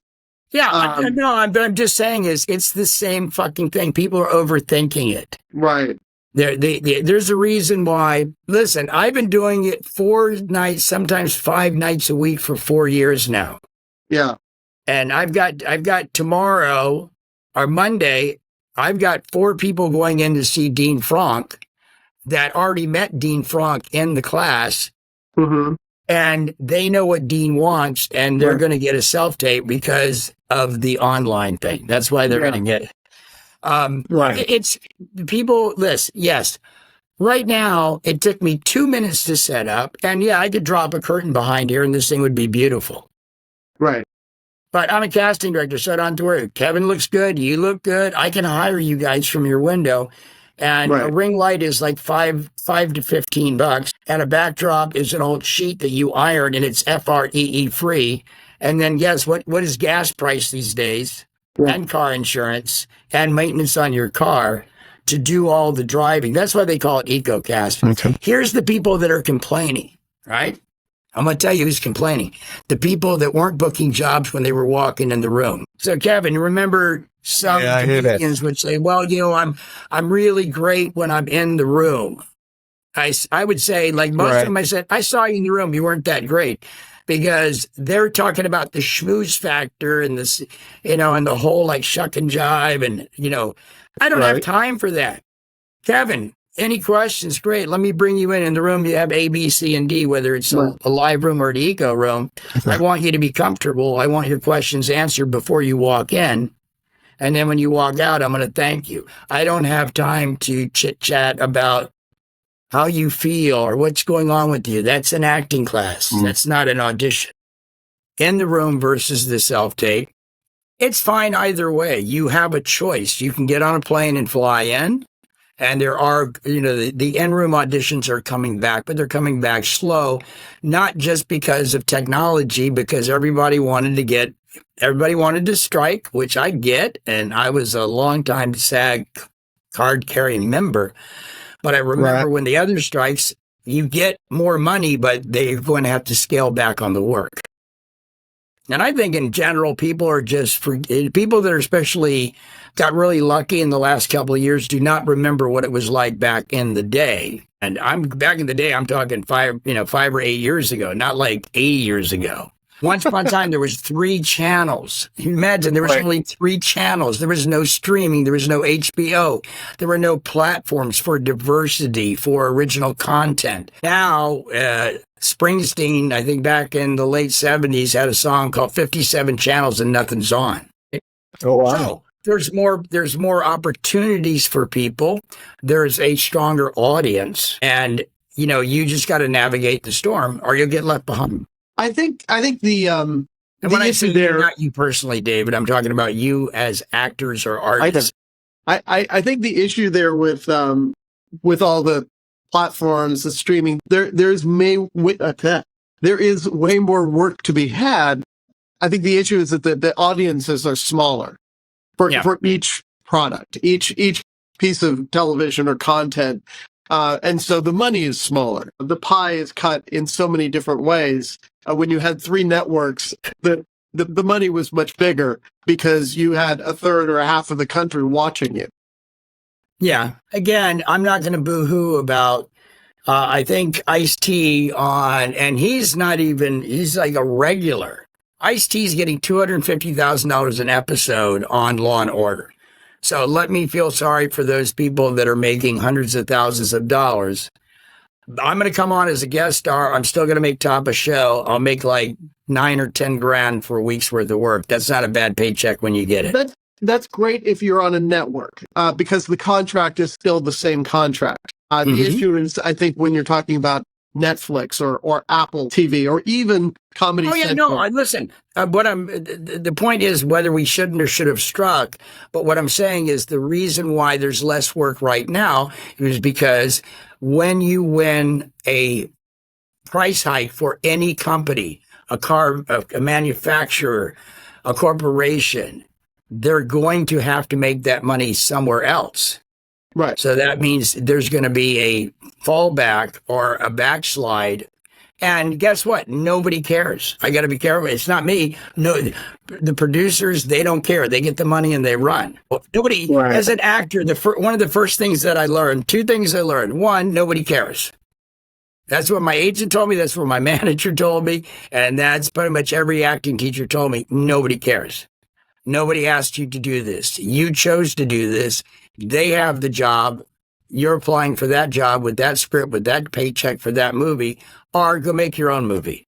Yeah, no, I'm just saying it's the same fucking thing. People are overthinking it. Right. There's a reason why. Listen, I've been doing it 4 nights, sometimes 5 nights a week for 4 years now. Yeah. And I've got tomorrow or Monday, I've got 4 people going in to see Dean Franck that already met Dean Franck in the class. Mm-hmm. And they know what Dean wants, and they're going to get a self-tape because of the online thing. That's why they're going to get it. Right. It's people, listen, yes. Right now, it took me 2 minutes to set up, and yeah, I could drop a curtain behind here, and this thing would be beautiful. Right. But I'm a casting director, so I don't have to worry. Kevin looks good. You look good. I can hire you guys from your window. And a ring light is like $5 to $15, and a backdrop is an old sheet that you iron, and it's FREE free. And then guess what is gas price these days, and car insurance, and maintenance on your car to do all the driving. That's why they call it EcoCast. Okay. Here's the people that are complaining, right? I'm going to tell you who's complaining. The people that weren't booking jobs when they were walking in the room. So, Kevin, remember some comedians would say, well, I'm really great when I'm in the room. I would say, like most of them, I said, I saw you in the room. You weren't that great. Because they're talking about the schmooze factor and this, and the whole like shuck and jive. And, I don't have time for that. Kevin, any questions? Great. Let me bring you in the room. You have A, B, C, and D, whether it's a live room or an eco room. I want you to be comfortable. I want your questions answered before you walk in. And then when you walk out, I'm going to thank you. I don't have time to chit chat about how you feel or what's going on with you. That's an acting class. That's not an audition. In the room versus the self-tape. It's fine either way. You have a choice. You can get on a plane and fly in. And there are, the in-room auditions are coming back, but they're coming back slow, not just because of technology, because everybody wanted to strike, which I get. And I was a longtime SAG card-carrying member. But I remember when the other strikes, you get more money, but they're going to have to scale back on the work. And I think in general, people that are especially got really lucky in the last couple of years do not remember what it was like back in the day. And I'm talking 5 or 8 years ago, not like 80 years ago. Once upon a time, there was 3 channels. You imagine there was only 3 channels. There was no streaming. There was no HBO. There were no platforms for diversity, for original content. Now, Springsteen, I think back in the late 70s, had a song called 57 Channels and Nothing's On. Oh, wow. So there's more opportunities for people. There's a stronger audience. And, you just got to navigate the storm or you'll get left behind. I think the and when I say there, not you personally, David, I'm talking about you as actors or artists. I think the issue there with all the platforms, the streaming, there is way more work to be had. I think the issue is that the audiences are smaller for each product, each piece of television or content. And so the money is smaller. The pie is cut in so many different ways. When you had 3 networks, the money was much bigger because you had a third or a half of the country watching you. Yeah. Again, I'm not going to boo-hoo about, I think Ice-T and he's like a regular Ice-T's getting $250,000 an episode on Law and Order. So let me feel sorry for those people that are making hundreds of thousands of dollars. I'm going to come on as a guest star. I'm still going to make top of show. I'll make like 9 or 10 grand for a week's worth of work. That's not a bad paycheck when you get it. That's great if you're on a network, because the contract is still the same contract. The issue is, I think, when you're talking about Netflix or Apple TV or even Comedy Central. Listen, the point is whether we shouldn't or should have struck. But what I'm saying is the reason why there's less work right now is because when you win a price hike for any company, a manufacturer, a corporation, they're going to have to make that money somewhere else. Right. So that means there's going to be a fallback or a backslide. And guess what? Nobody cares. I got to be careful. It's not me. No, the producers, they don't care. They get the money and they run. Nobody, right. As an actor, one of the first things that I learned, 2 things I learned. One, nobody cares. That's what my agent told me. That's what my manager told me. And that's pretty much every acting teacher told me. Nobody cares. Nobody asked you to do this. You chose to do this. They have the job. You're applying for that job with that script, with that paycheck for that movie, or go make your own movie.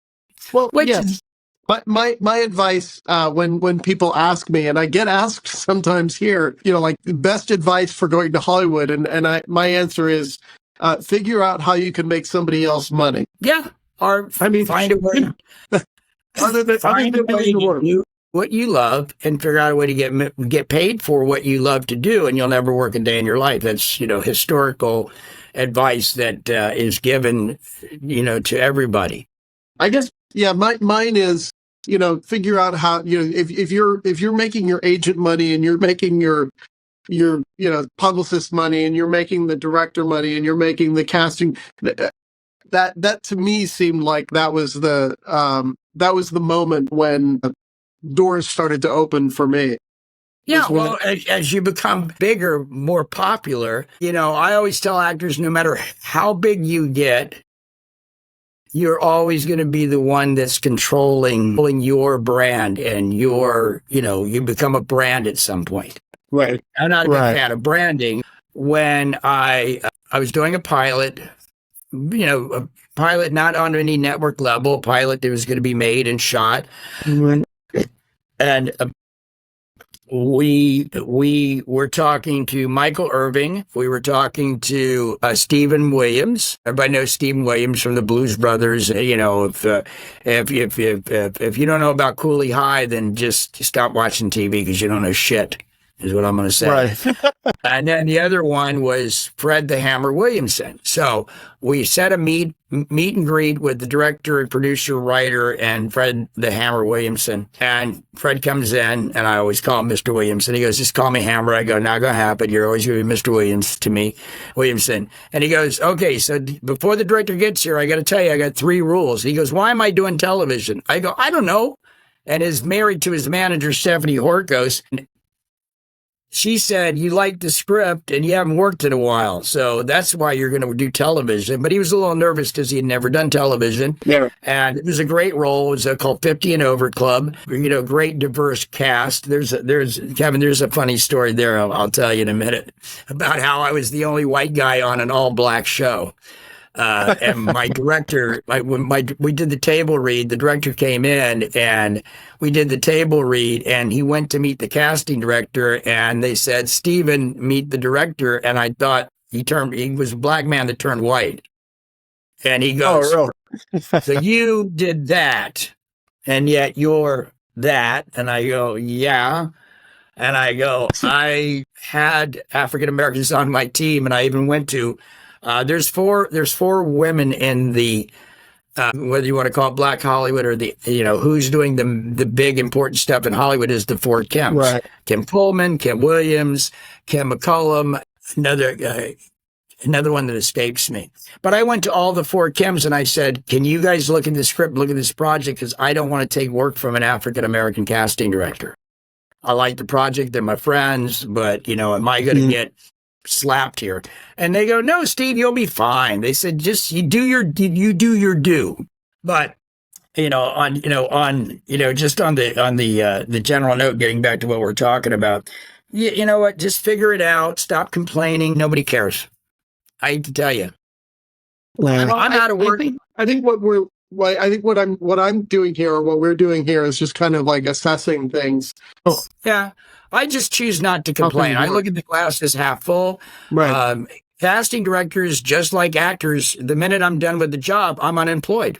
Well, yes. But my advice, when people ask me, and I get asked sometimes here, like the best advice for going to Hollywood, and my answer is, figure out how you can make somebody else money. Yeah. Or find a way. Find a way to do what you love and figure out a way to get paid for what you love to do, and you'll never work a day in your life. That's, historical advice that is given, to everybody. I guess, yeah, mine is, figure out how, if you're making your agent money and you're making your publicist money and you're making the director money and you're making the casting, that to me seemed like that was the moment when doors started to open for me. Yeah, well, as you become bigger, more popular, I always tell actors, no matter how big you get, you're always going to be the one that's controlling your brand, and you become a brand at some point. Right. I'm not a big fan of branding. When I was doing a pilot, a pilot not on any network level, a pilot that was going to be made and shot. And we were talking to Michael Irving. We were talking to Stephen Williams. Everybody knows Stephen Williams from the Blues Brothers. If you don't know about Cooley High, then just stop watching TV because you don't know shit, is what I'm going to say. Right. And then the other one was Fred the Hammer Williamson. So we set a meet and greet with the director, producer, writer, and Fred the Hammer Williamson. And Fred comes in, and I always call him Mr. Williamson. He goes, just call me Hammer. I go, not going to happen. You're always going to be Mr. Williams to me, Williamson. And he goes, okay, so before the director gets here, I got to tell you, I got 3 rules. He goes, why am I doing television? I go, I don't know. And is married to his manager, Stephanie Horkos. She said, you like the script and you haven't worked in a while. So that's why you're going to do television. But he was a little nervous because he had never done television. Yeah. And it was a great role. It was called 50 and Over Club. Great diverse cast. Kevin, there's a funny story there. I'll tell you in a minute about how I was the only white guy on an all black show. And my director, we did the table read, the director came in and we did the table read, and he went to meet the casting director, and they said, Stephen, meet the director. And I thought he was a black man that turned white. And he goes, oh, really? So you did that, and yet you're that. And I go, yeah. And I go, I had African Americans on my team, and I even went to there's four women in the whether you want to call it Black Hollywood or the who's doing the big important stuff in Hollywood is the 4 Kims. Right. Kim Pullman, Kim Williams, Kim McCullum, another one that escapes me. But I went to all the 4 Kims and I said, can you guys look at the script, look at this project, because I don't want to take work from an African American casting director. I like the project, they're my friends, but am I going to get slapped here? And they go, no, Steve, you'll be fine. They said, just you do your due. But just on the general note, getting back to what we're talking about, you know what? Just figure it out. Stop complaining. Nobody cares. I hate to tell you. I'm out of work. I think what I'm doing here, or what we're doing here, is just kind of like assessing things. Yeah, I just choose not to complain. I look at the glass as half full. Right. Casting directors, just like actors, the minute I'm done with the job, I'm unemployed.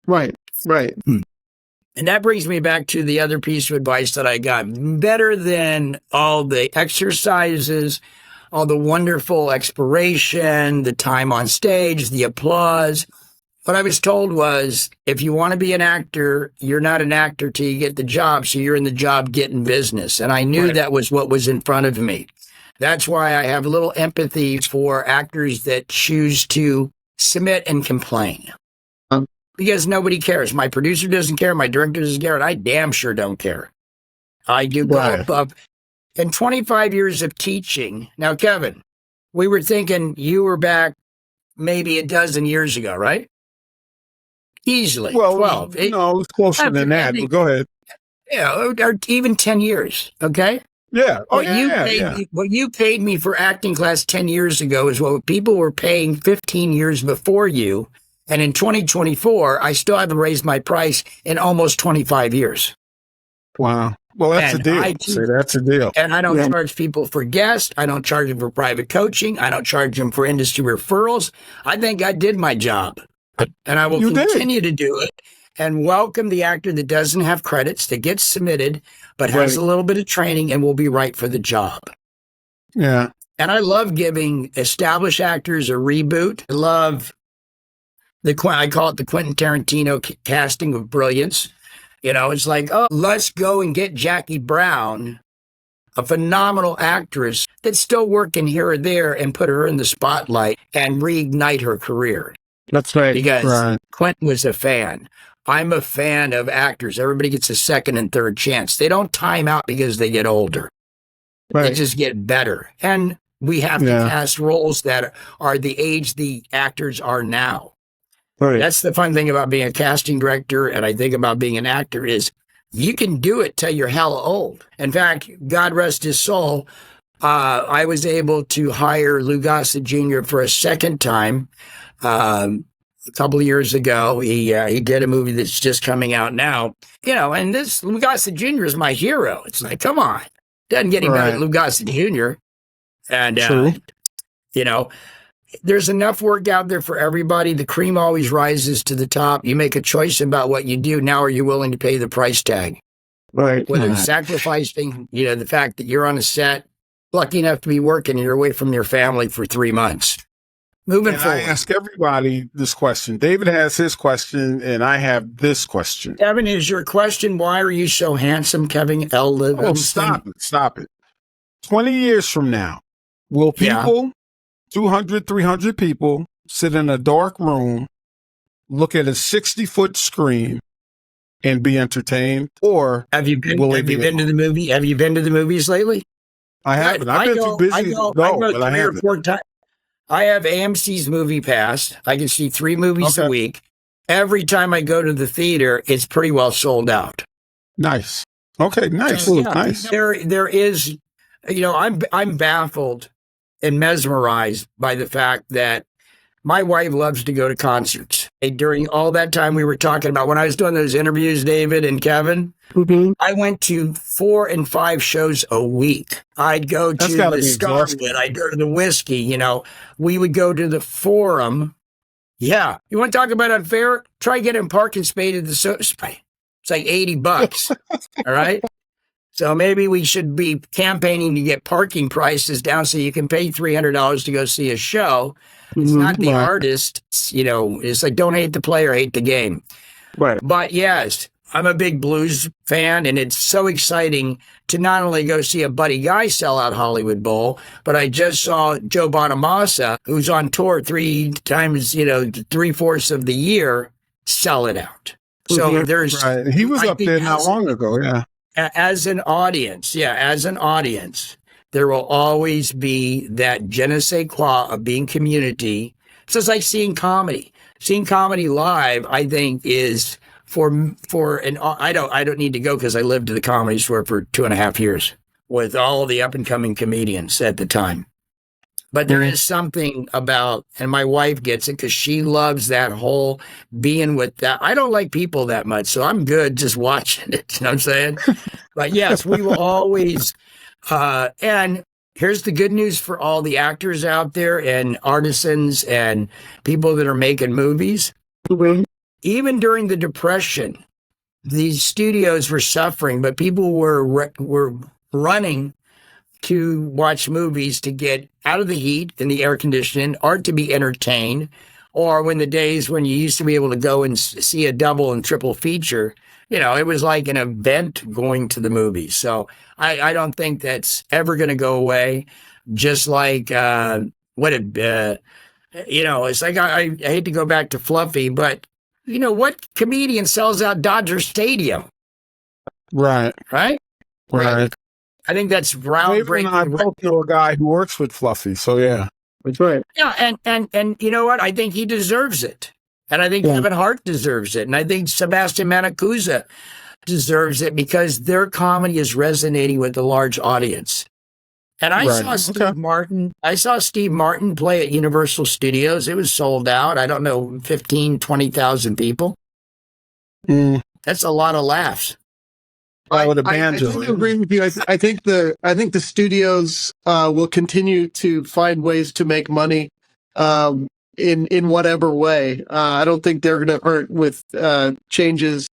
Right. And that brings me back to the other piece of advice that I got. Better than all the exercises, all the wonderful expiration, the time on stage, the applause. What I was told was, if you want to be an actor, you're not an actor till you get the job. So you're in the job getting business. And I knew that was what was in front of me. That's why I have a little empathy for actors that choose to submit and complain. Because nobody cares. My producer doesn't care. My director doesn't care. And I damn sure don't care. I do go above. In 25 years of teaching. Now, Kevin, we were thinking you were back maybe a dozen years ago, right? Easily. Well, 12. No, it's closer than that. But go ahead. Yeah, or even 10 years. Okay. Yeah. What you paid me for acting class 10 years ago is what people were paying 15 years before you. And in 2024, I still haven't raised my price in almost 25 years. Wow. Well, that's a deal. That's a deal. And I don't charge people for guests. I don't charge them for private coaching. I don't charge them for industry referrals. I think I did my job. And I will continue to do it and welcome the actor that doesn't have credits, that gets submitted, but has a little bit of training and will be right for the job. Yeah. And I love giving established actors a reboot. I love I call it the Quentin Tarantino casting of brilliance. It's like, let's go and get Jackie Brown, a phenomenal actress that's still working here or there, and put her in the spotlight and reignite her career. That's right. Because Quentin was a fan. I'm a fan of actors. Everybody gets a second and third chance. They don't time out because they get older. They just get better. And we have to cast roles that are the age the actors are now. That's the fun thing about being a casting director, and I think about being an actor, is you can do it till you're hella old. In fact, God rest his soul, I was able to hire Lou Gossett Jr. for a second time a couple of years ago. He did a movie that's just coming out now, and this Lou Gossett Jr. is my hero. It's like, come on. Doesn't get any better than Lou Gossett Jr. And, there's enough work out there for everybody. The cream always rises to the top. You make a choice about what you do. Now, are you willing to pay the price tag? Whether it's sacrificing, the fact that you're on a set, lucky enough to be working and you're away from your family for 3 months. Moving forward. I ask everybody this question. David has his question, and I have this question. Kevin, is your question, why are you so handsome, Kevin L. Livingston? Stop it. 20 years from now, will people... 200, 300 people sit in a dark room, look at a 60-foot screen, and be entertained? Or have you been to the movie? Have you been to the movies lately? I haven't. I've been too busy. But I haven't. I have AMC's Movie Pass. I can see 3 movies a week. Every time I go to the theater, it's pretty well sold out. Nice. Okay, nice. So, nice. There is, I'm baffled and mesmerized by the fact that my wife loves to go to concerts. During all that time we were talking about, when I was doing those interviews, David and Kevin, I went to 4 and 5 shows a week. I'd go to the Scarlet, I'd go to the Whiskey, we would go to the Forum. Yeah. You want to talk about unfair? Try getting parking space at the Soda Spray. It's like $80. All right. So maybe we should be campaigning to get parking prices down so you can pay $300 to go see a show. It's not the artist, it's like, don't hate the player, hate the game. Right. But yes, I'm a big blues fan, and it's so exciting to not only go see a Buddy Guy sell out Hollywood Bowl, but I just saw Joe Bonamassa, who's on tour 3 times, 3/4 of the year, sell it out. So there's... Right. He was up there not long ago, As an audience, there will always be that je ne sais quoi of being community. So it's like seeing comedy. Seeing comedy live, I think, is and I don't need to go because I lived at the Comedy Store for 2.5 years with all the up and coming comedians at the time. But there is something about, and my wife gets it because she loves that whole being with that. I don't like people that much, so I'm good just watching it. You know what I'm saying? But yes, we will always, and here's the good news for all the actors out there and artisans and people that are making movies. Even during the Depression, these studios were suffering, but people were running to watch movies to get out of the heat and the air conditioning or to be entertained. Or when the days when you used to be able to go and see a double and triple feature, it was like an event going to the movies. So I don't think that's ever going to go away. Just like it's like I hate to go back to Fluffy, but what comedian sells out Dodger Stadium? Right. Right? Right. I think that's groundbreaking. I both know a guy who works with Fluffy, so yeah. That's right. Yeah, and you know what? I think he deserves it. And I think Kevin Hart deserves it. And I think Sebastian Maniscalco deserves it because their comedy is resonating with a large audience. And I saw Steve Martin. I saw Steve Martin play at Universal Studios. It was sold out. I don't know, 15, 20,000 people. That's a lot of laughs. I totally agree with you. I think the studios will continue to find ways to make money in whatever way. I don't think they're going to hurt with changes.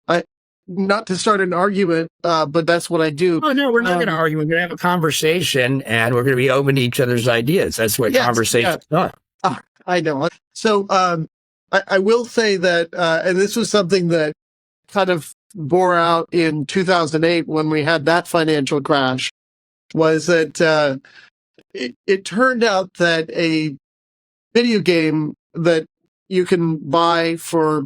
Not to start an argument, but that's what I do. Oh, no, we're not going to argue. We're going to have a conversation, and we're going to be open to each other's ideas. That's what conversations are. I know. So I will say that, and this was something that kind of bore out in 2008 when we had that financial crash, was that it turned out that a video game that you can buy for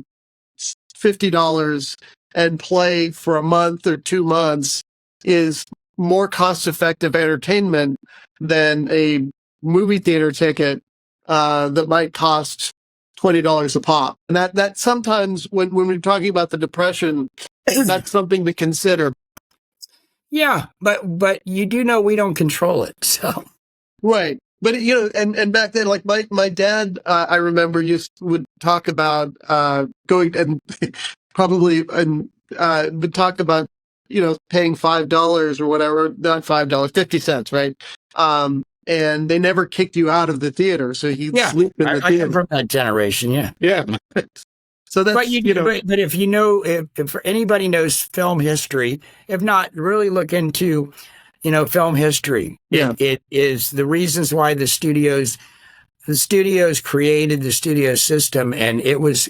$50 and play for a month or 2 months is more cost-effective entertainment than a movie theater ticket that might cost $20 a pop. And that sometimes when we're talking about the Depression, that's something to consider. Yeah, but you do know we don't control it, so. Right. But, and back then, like my dad, I remember would talk about going and probably, would talk about, paying $5 or whatever, not $5, 50 cents, right? And they never kicked you out of the theater. So he'd sleep in the theater. I'm from that generation, yeah. Yeah. So that's, but if if anybody knows film history, if not, really look into, film history. Yeah. It is the reasons why the studios created the studio system, and it was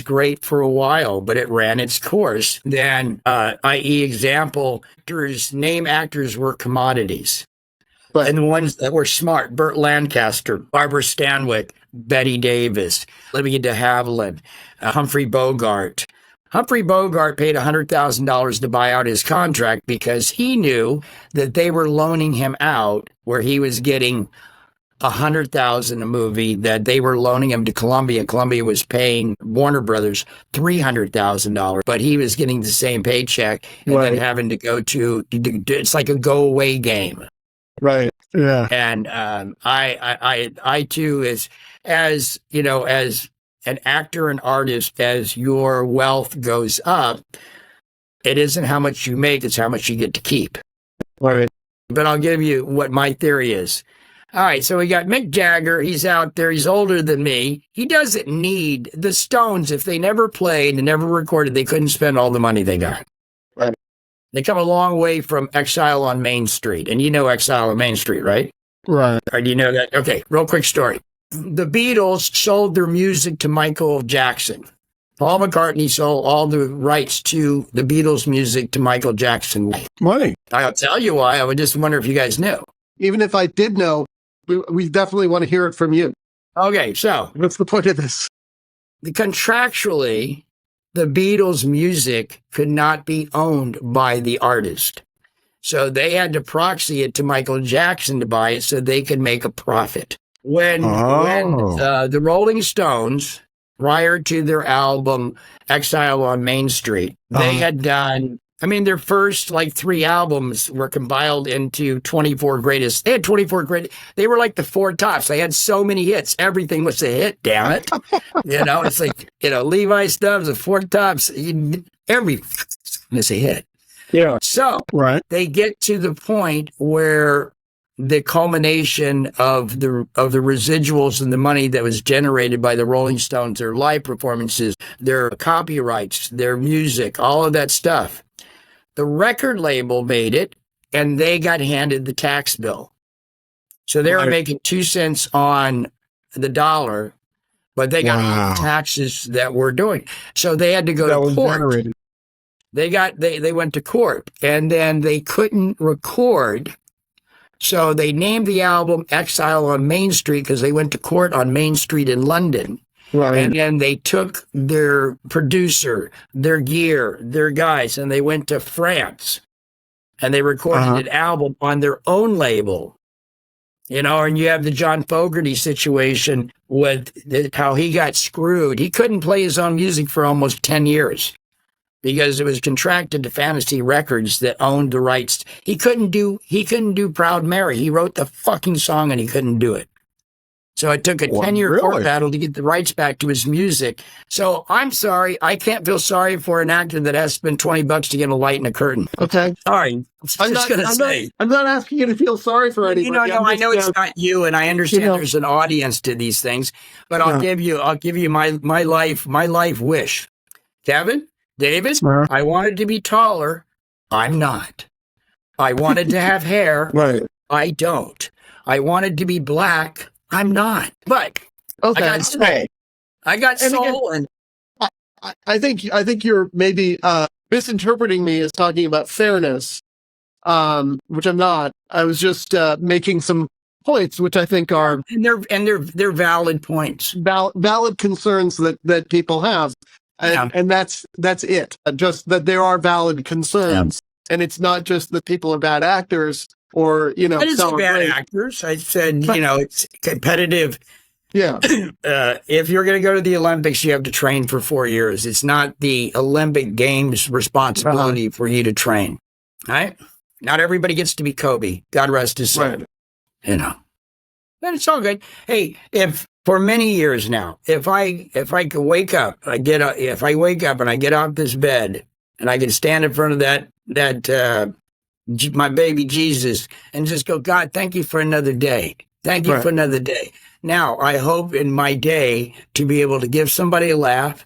great for a while, but it ran its course. Then, i.e. example, name actors were commodities. But, and the ones that were smart, Burt Lancaster, Barbara Stanwyck, Betty Davis, Olivia de Havilland, Humphrey Bogart. Humphrey Bogart paid $100,000 to buy out his contract because he knew that they were loaning him out where he was getting $100,000 a movie, that they were loaning him to Columbia. Columbia was paying Warner Brothers $300,000, but he was getting the same paycheck and then having to go to, it's like a go away game. Right. Yeah. And I too, as an actor and artist, as your wealth goes up, it isn't how much you make, it's how much you get to keep. Right. But I'll give you what my theory is. All right, so we got Mick Jagger. He's out there. He's older than me. He doesn't need the Stones. If they never played and never recorded, they couldn't spend all the money they got. Right. They come a long way from Exile on Main Street. And you know Exile on Main Street, right? Right. Or do you know that? Okay, real quick story. The Beatles sold their music to Michael Jackson. Paul McCartney sold all the rights to the Beatles' music to Michael Jackson. Money. I'll tell you why. I would just wonder if you guys knew. Even if I did know, we definitely want to hear it from you. Okay, so what's the point of this? Contractually, the Beatles' music could not be owned by the artist. So they had to proxy it to Michael Jackson to buy it so they could make a profit. When the Rolling Stones prior to their album Exile on Main Street. They had done, I mean, their first like 3 albums were compiled into 24 greatest. They had 24 great. They were like the 4 tops. They had so many hits. Everything was a hit, damn it. It's like, Levi Stubbs, the 4 tops. Every is a hit. Yeah. So they get to the point where the culmination of the residuals and the money that was generated by the Rolling Stones, their live performances, their copyrights, their music, all of that stuff. The record label made it, and they got handed the tax bill. So they were making 2 cents on the dollar, but they got all the taxes that we're doing. So they had to go to court. Generated. They went to court, and then they couldn't record. So they named the album Exile on Main Street because they went to court on Main Street in London. Right. And then they took their producer, their gear, their guys, and they went to France. And they recorded an album on their own label. And you have the John Fogerty situation with how he got screwed. He couldn't play his own music for almost 10 years. Because it was contracted to Fantasy Records that owned the rights. He couldn't do Proud Mary. He wrote the fucking song and he couldn't do it. So it took a 10-year court battle to get the rights back to his music. So I'm sorry. I can't feel sorry for an actor that has to spend $20 to get a light in a curtain. Okay. Sorry. I'm not asking you to feel sorry for anybody. I know it's not you, and I understand there's an audience to these things, but I'll give you my life wish. Kevin? David, I wanted to be taller. I'm not. I wanted to have hair. Right. I don't. I wanted to be black. I'm not. But I got soul. And I think you're maybe misinterpreting me as talking about fairness, which I'm not. I was just making some points, which I think are they're valid points, valid concerns that people have. And that's it. Just that there are valid concerns, and it's not just that people are bad actors or bad actors. I said it's competitive. Yeah. If you're going to go to the Olympics, you have to train for 4 years. It's not the Olympic Games' responsibility for you to train. Right? Not everybody gets to be Kobe. God rest his soul. Right. But it's all good. Hey, for many years now, if I could wake up, if I wake up and I get off this bed and I can stand in front of that my baby Jesus and just go, God, thank you for another day. Thank you for another day. Now, I hope in my day to be able to give somebody a laugh,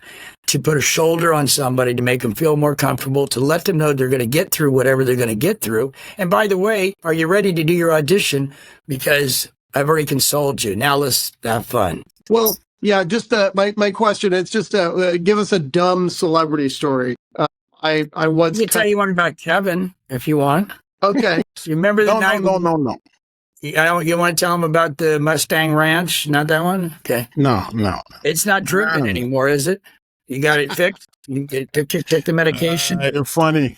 to put a shoulder on somebody, to make them feel more comfortable, to let them know they're going to get through whatever they're going to get through. And by the way, are you ready to do your audition? Because I've already consoled you. Now let's have fun. Well, yeah, just my question, it's just give us a dumb celebrity story. I once... I can tell you one about Kevin, if you want. Okay. You remember the night? No. You want to tell him about the Mustang Ranch? Not that one? Okay. No. It's not dripping anymore, is it? You got it fixed? You take the medication? You're funny.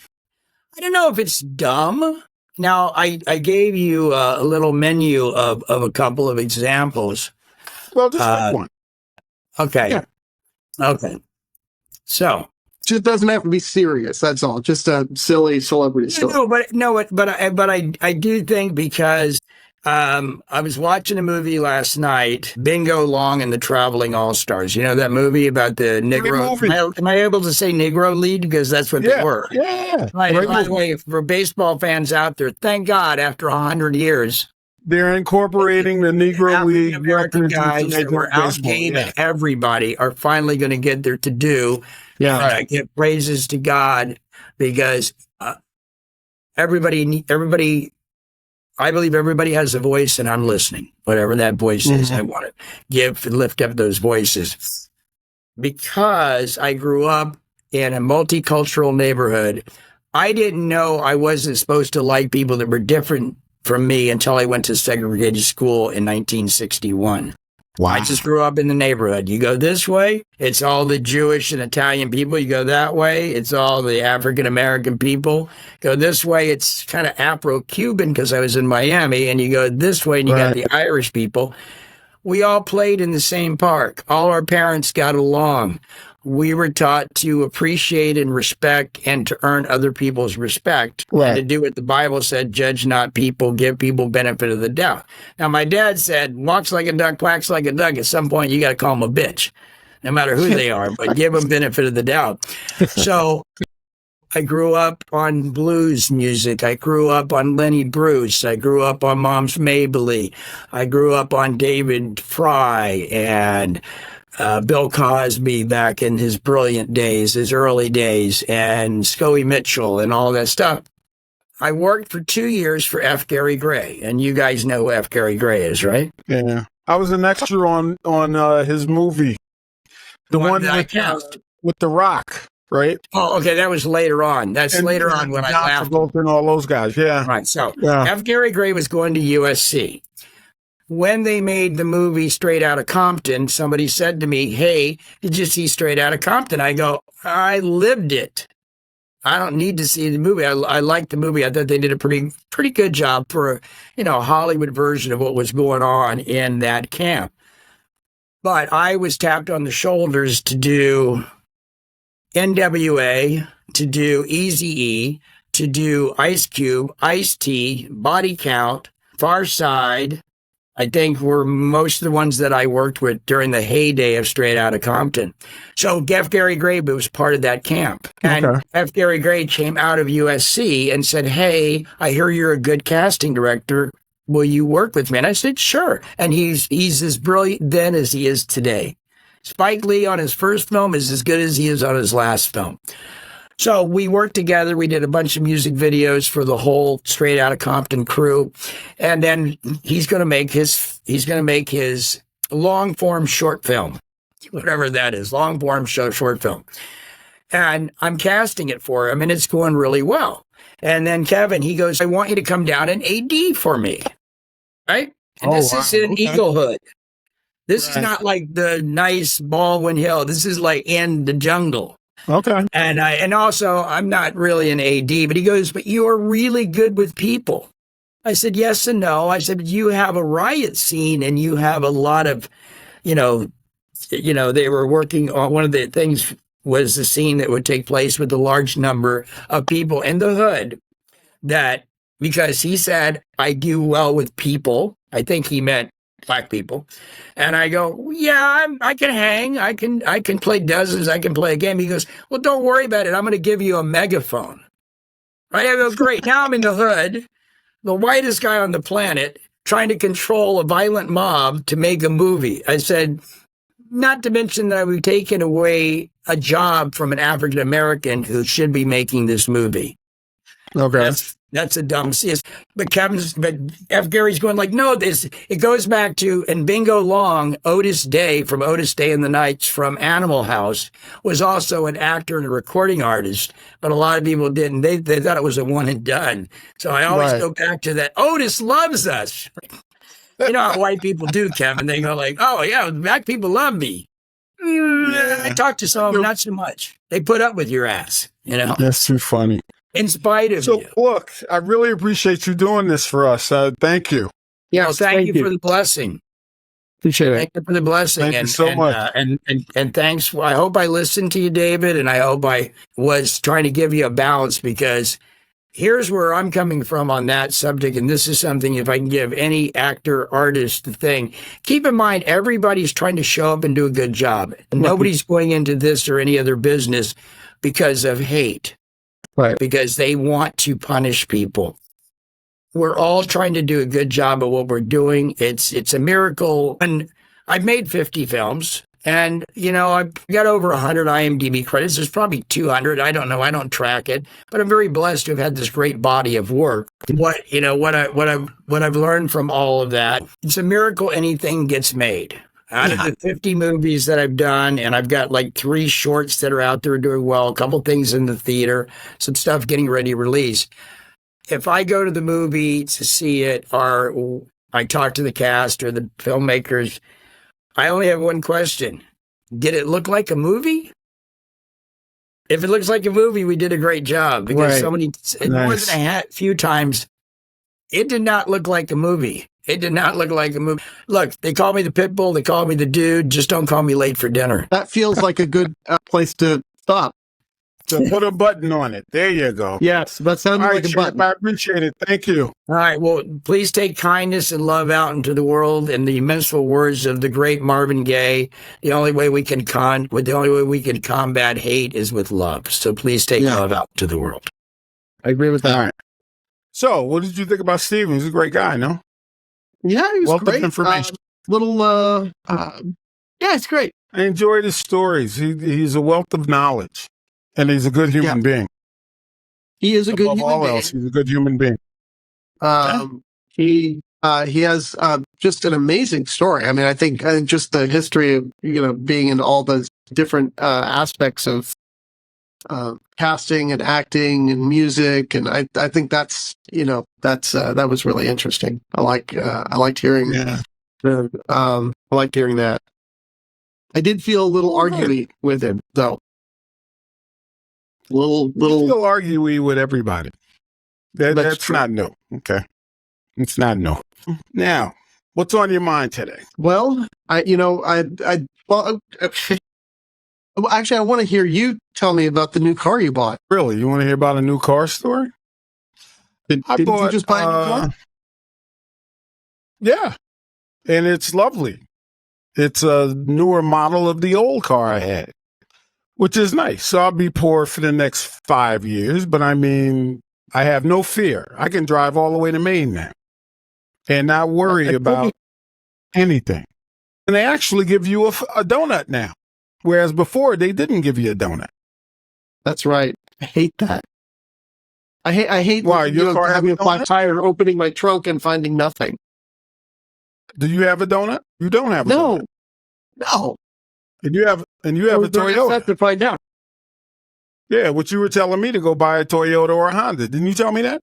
I don't know if it's dumb. Now, I gave you a little menu of a couple of examples. Well, just pick one. Okay. Yeah. Okay. So. Just doesn't have to be serious. That's all. Just a silly celebrity story. But I do think because I was watching a movie last night, Bingo Long and the Traveling All-Stars. You know that movie about the Negro? Am I able to say Negro lead? Because that's what they were. Yeah. By the way, for baseball fans out there, thank God after 100 years, they're incorporating the Negro League American guys that were outgaming everybody are finally going to get their to do. Yeah, I give praises to God because everybody. I believe everybody has a voice, and I'm listening. Whatever that voice is, I want to lift up those voices. Because I grew up in a multicultural neighborhood, I didn't know I wasn't supposed to like people that were different from me until I went to segregated school in 1961. Wow. I just grew up in the neighborhood. You go this way, it's all the Jewish and Italian people. You go that way, it's all the African-American people. Go this way, it's kind of Afro-Cuban because I was in Miami. And you go this way and you got the Irish people. We all played in the same park. All our parents got along. We were taught to appreciate and respect and to earn other people's respect. Right. And to do what the Bible said, judge not people, give people benefit of the doubt. Now, my dad said, walks like a duck, quacks like a duck. At some point, you got to call them a bitch, no matter who they are, but give them benefit of the doubt. So I grew up on blues music. I grew up on Lenny Bruce. I grew up on Mom's Mabley. I grew up on David Fry and Bill Cosby back in his brilliant days, his early days, and Scoey Mitchell and all that stuff. I worked for 2 years for F. Gary Gray, and you guys know who F. Gary Gray is, right? Yeah. I was an extra on his movie. The one with The Rock, right? Oh, okay. That was later on. That's later on when I left. And all those guys, yeah. Right. So F. Gary Gray was going to USC. When they made the movie Straight Outta Compton, somebody said to me, hey, did you see Straight Outta Compton? I go, I lived it. I don't need to see the movie. I liked the movie. I thought they did a pretty good job for a Hollywood version of what was going on in that camp. But I was tapped on the shoulders to do NWA, to do Eazy-E, to do Ice Cube, Ice-T, Body Count, Far Side, I think were most of the ones that I worked with during the heyday of Straight Outta Compton. So F. Gary Gray was part of that camp. And F. Gary Gray came out of USC and said, hey, I hear you're a good casting director. Will you work with me? And I said, sure. And he's as brilliant then as he is today. Spike Lee on his first film is as good as he is on his last film. So we worked together. We did a bunch of music videos for the whole Straight Outta Compton crew. And then he's going to make his long form short film, whatever that is, long form short film. And I'm casting it for him and it's going really well. And then Kevin, he goes, I want you to come down and AD for me. Right. And this is in Eaglehood. This is not like the nice Baldwin Hill. This is like in the jungle. Okay. And also, I'm not really an AD, but he goes, but you are really good with people. I said, yes and no. I said, you have a riot scene and you have a lot of, they were working on one of the things was the scene that would take place with a large number of people in the hood because he said, I do well with people. I think he meant Black people. And I go, yeah, I can hang. I can play dozens. I can play a game. He goes, well, don't worry about it. I'm going to give you a megaphone. Right? I go, great. Now I'm in the hood, the whitest guy on the planet, trying to control a violent mob to make a movie. I said, not to mention that I would taken away a job from an African American who should be making this movie. Okay. That's a dumb CS. But F. Gary's going like, no, it goes back to, and Bingo Long, Otis Day from Otis Day and the Nights from Animal House was also an actor and a recording artist, but a lot of people didn't. They thought it was a one and done. So I always go back to that. Otis loves us. You know how white people do, Kevin. They go like, oh yeah, Black people love me. I talked to some of them, not so much. They put up with your ass, That's too funny. In spite of you. So, look, I really appreciate you doing this for us. Thank you. Yeah, well, thank you for the blessing. Appreciate it. Thank you for the blessing. Thank you so much. And thanks. I hope I listened to you, David, and I hope I was trying to give you a balance because here's where I'm coming from on that subject. And this is something, if I can give any actor, artist the thing, keep in mind, everybody's trying to show up and do a good job. Nobody's going into this or any other business because of hate. Right. Because they want to punish people. We're all trying to do a good job of what we're doing. It's a miracle. And I've made 50 films and, I've got over 100 IMDb credits. There's probably 200. I don't know. I don't track it, but I'm very blessed to have had this great body of work. What I've learned from all of that, it's a miracle anything gets made. Out of the 50 movies that I've done, and I've got like 3 shorts that are out there doing well, a couple things in the theater, some stuff getting ready to release. If I go to the movie to see it, or I talk to the cast or the filmmakers, I only have one question. Did it look like a movie? If it looks like a movie, we did a great job. Because more than a few times, it did not look like a movie. It did not look like a movie. Look, they call me the pit bull. They call me the dude. Just don't call me late for dinner. That feels like a good place to stop. So put a button on it. There you go. Yes, that sounds All right, like a Chip, button. I appreciate it. Thank you. All right. Well, please take kindness and love out into the world. In the mental words of the great Marvin Gaye, the only way we can combat hate is with love. So please take love out to the world. I agree with that. All right. So, what did you think about Stephen? He's a great guy, no? Yeah, he was Wealth great. of information. Yeah, it's great. I enjoyed his stories. He's a wealth of knowledge, and he's a good human being. He is a good Above human all being. else, he's a good human being. He has just an amazing story. I mean, I think just the history of being in all the different aspects of casting and acting and music, and I think that was really interesting. I liked hearing I liked hearing that. I did feel a little arguey with him though. You feel arguey with everybody. That's not new. Okay. It's not new. Now, what's on your mind today? Well, actually, I want to hear you tell me about the new car you bought. Really? You want to hear about a new car story? Didn't you just buy a new car? Yeah. And it's lovely. It's a newer model of the old car I had, which is nice. So I'll be poor for the next 5 years, but I mean, I have no fear. I can drive all the way to Maine now and not worry about anything. And they actually give you a donut now, whereas before they didn't give you a donut. That's right. I hate that. I hate Why? Your car having a have a flat donut? tire, opening my trunk and finding nothing. Do you have a donut? You don't have a donut. No. And you have a Toyota. Upset to find out. Yeah, what you were telling me to go buy a Toyota or a Honda. Didn't you tell me that?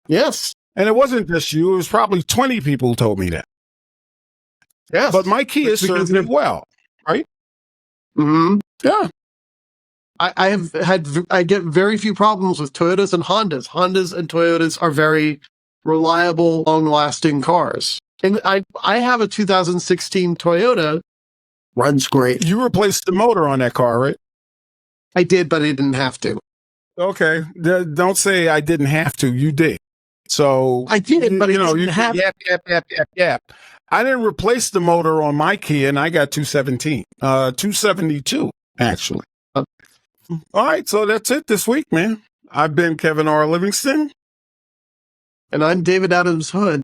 Yes. And it wasn't just you. It was probably 20 people who told me that. Yes. But my Kia serves me well, right? Mm-hmm. Yeah. I get very few problems with Toyotas and Hondas. Hondas and Toyotas are very reliable, long-lasting cars. And I have a 2016 Toyota. Runs great. You replaced the motor on that car, right? I did, but I didn't have to. Okay. Don't say I didn't have to. You did. So I did, but you didn't have yap. I didn't replace the motor on my Kia, and I got 272 actually. All right, so that's it this week, man. I've been Kevin R. Livingston, and I'm David Adams Hood.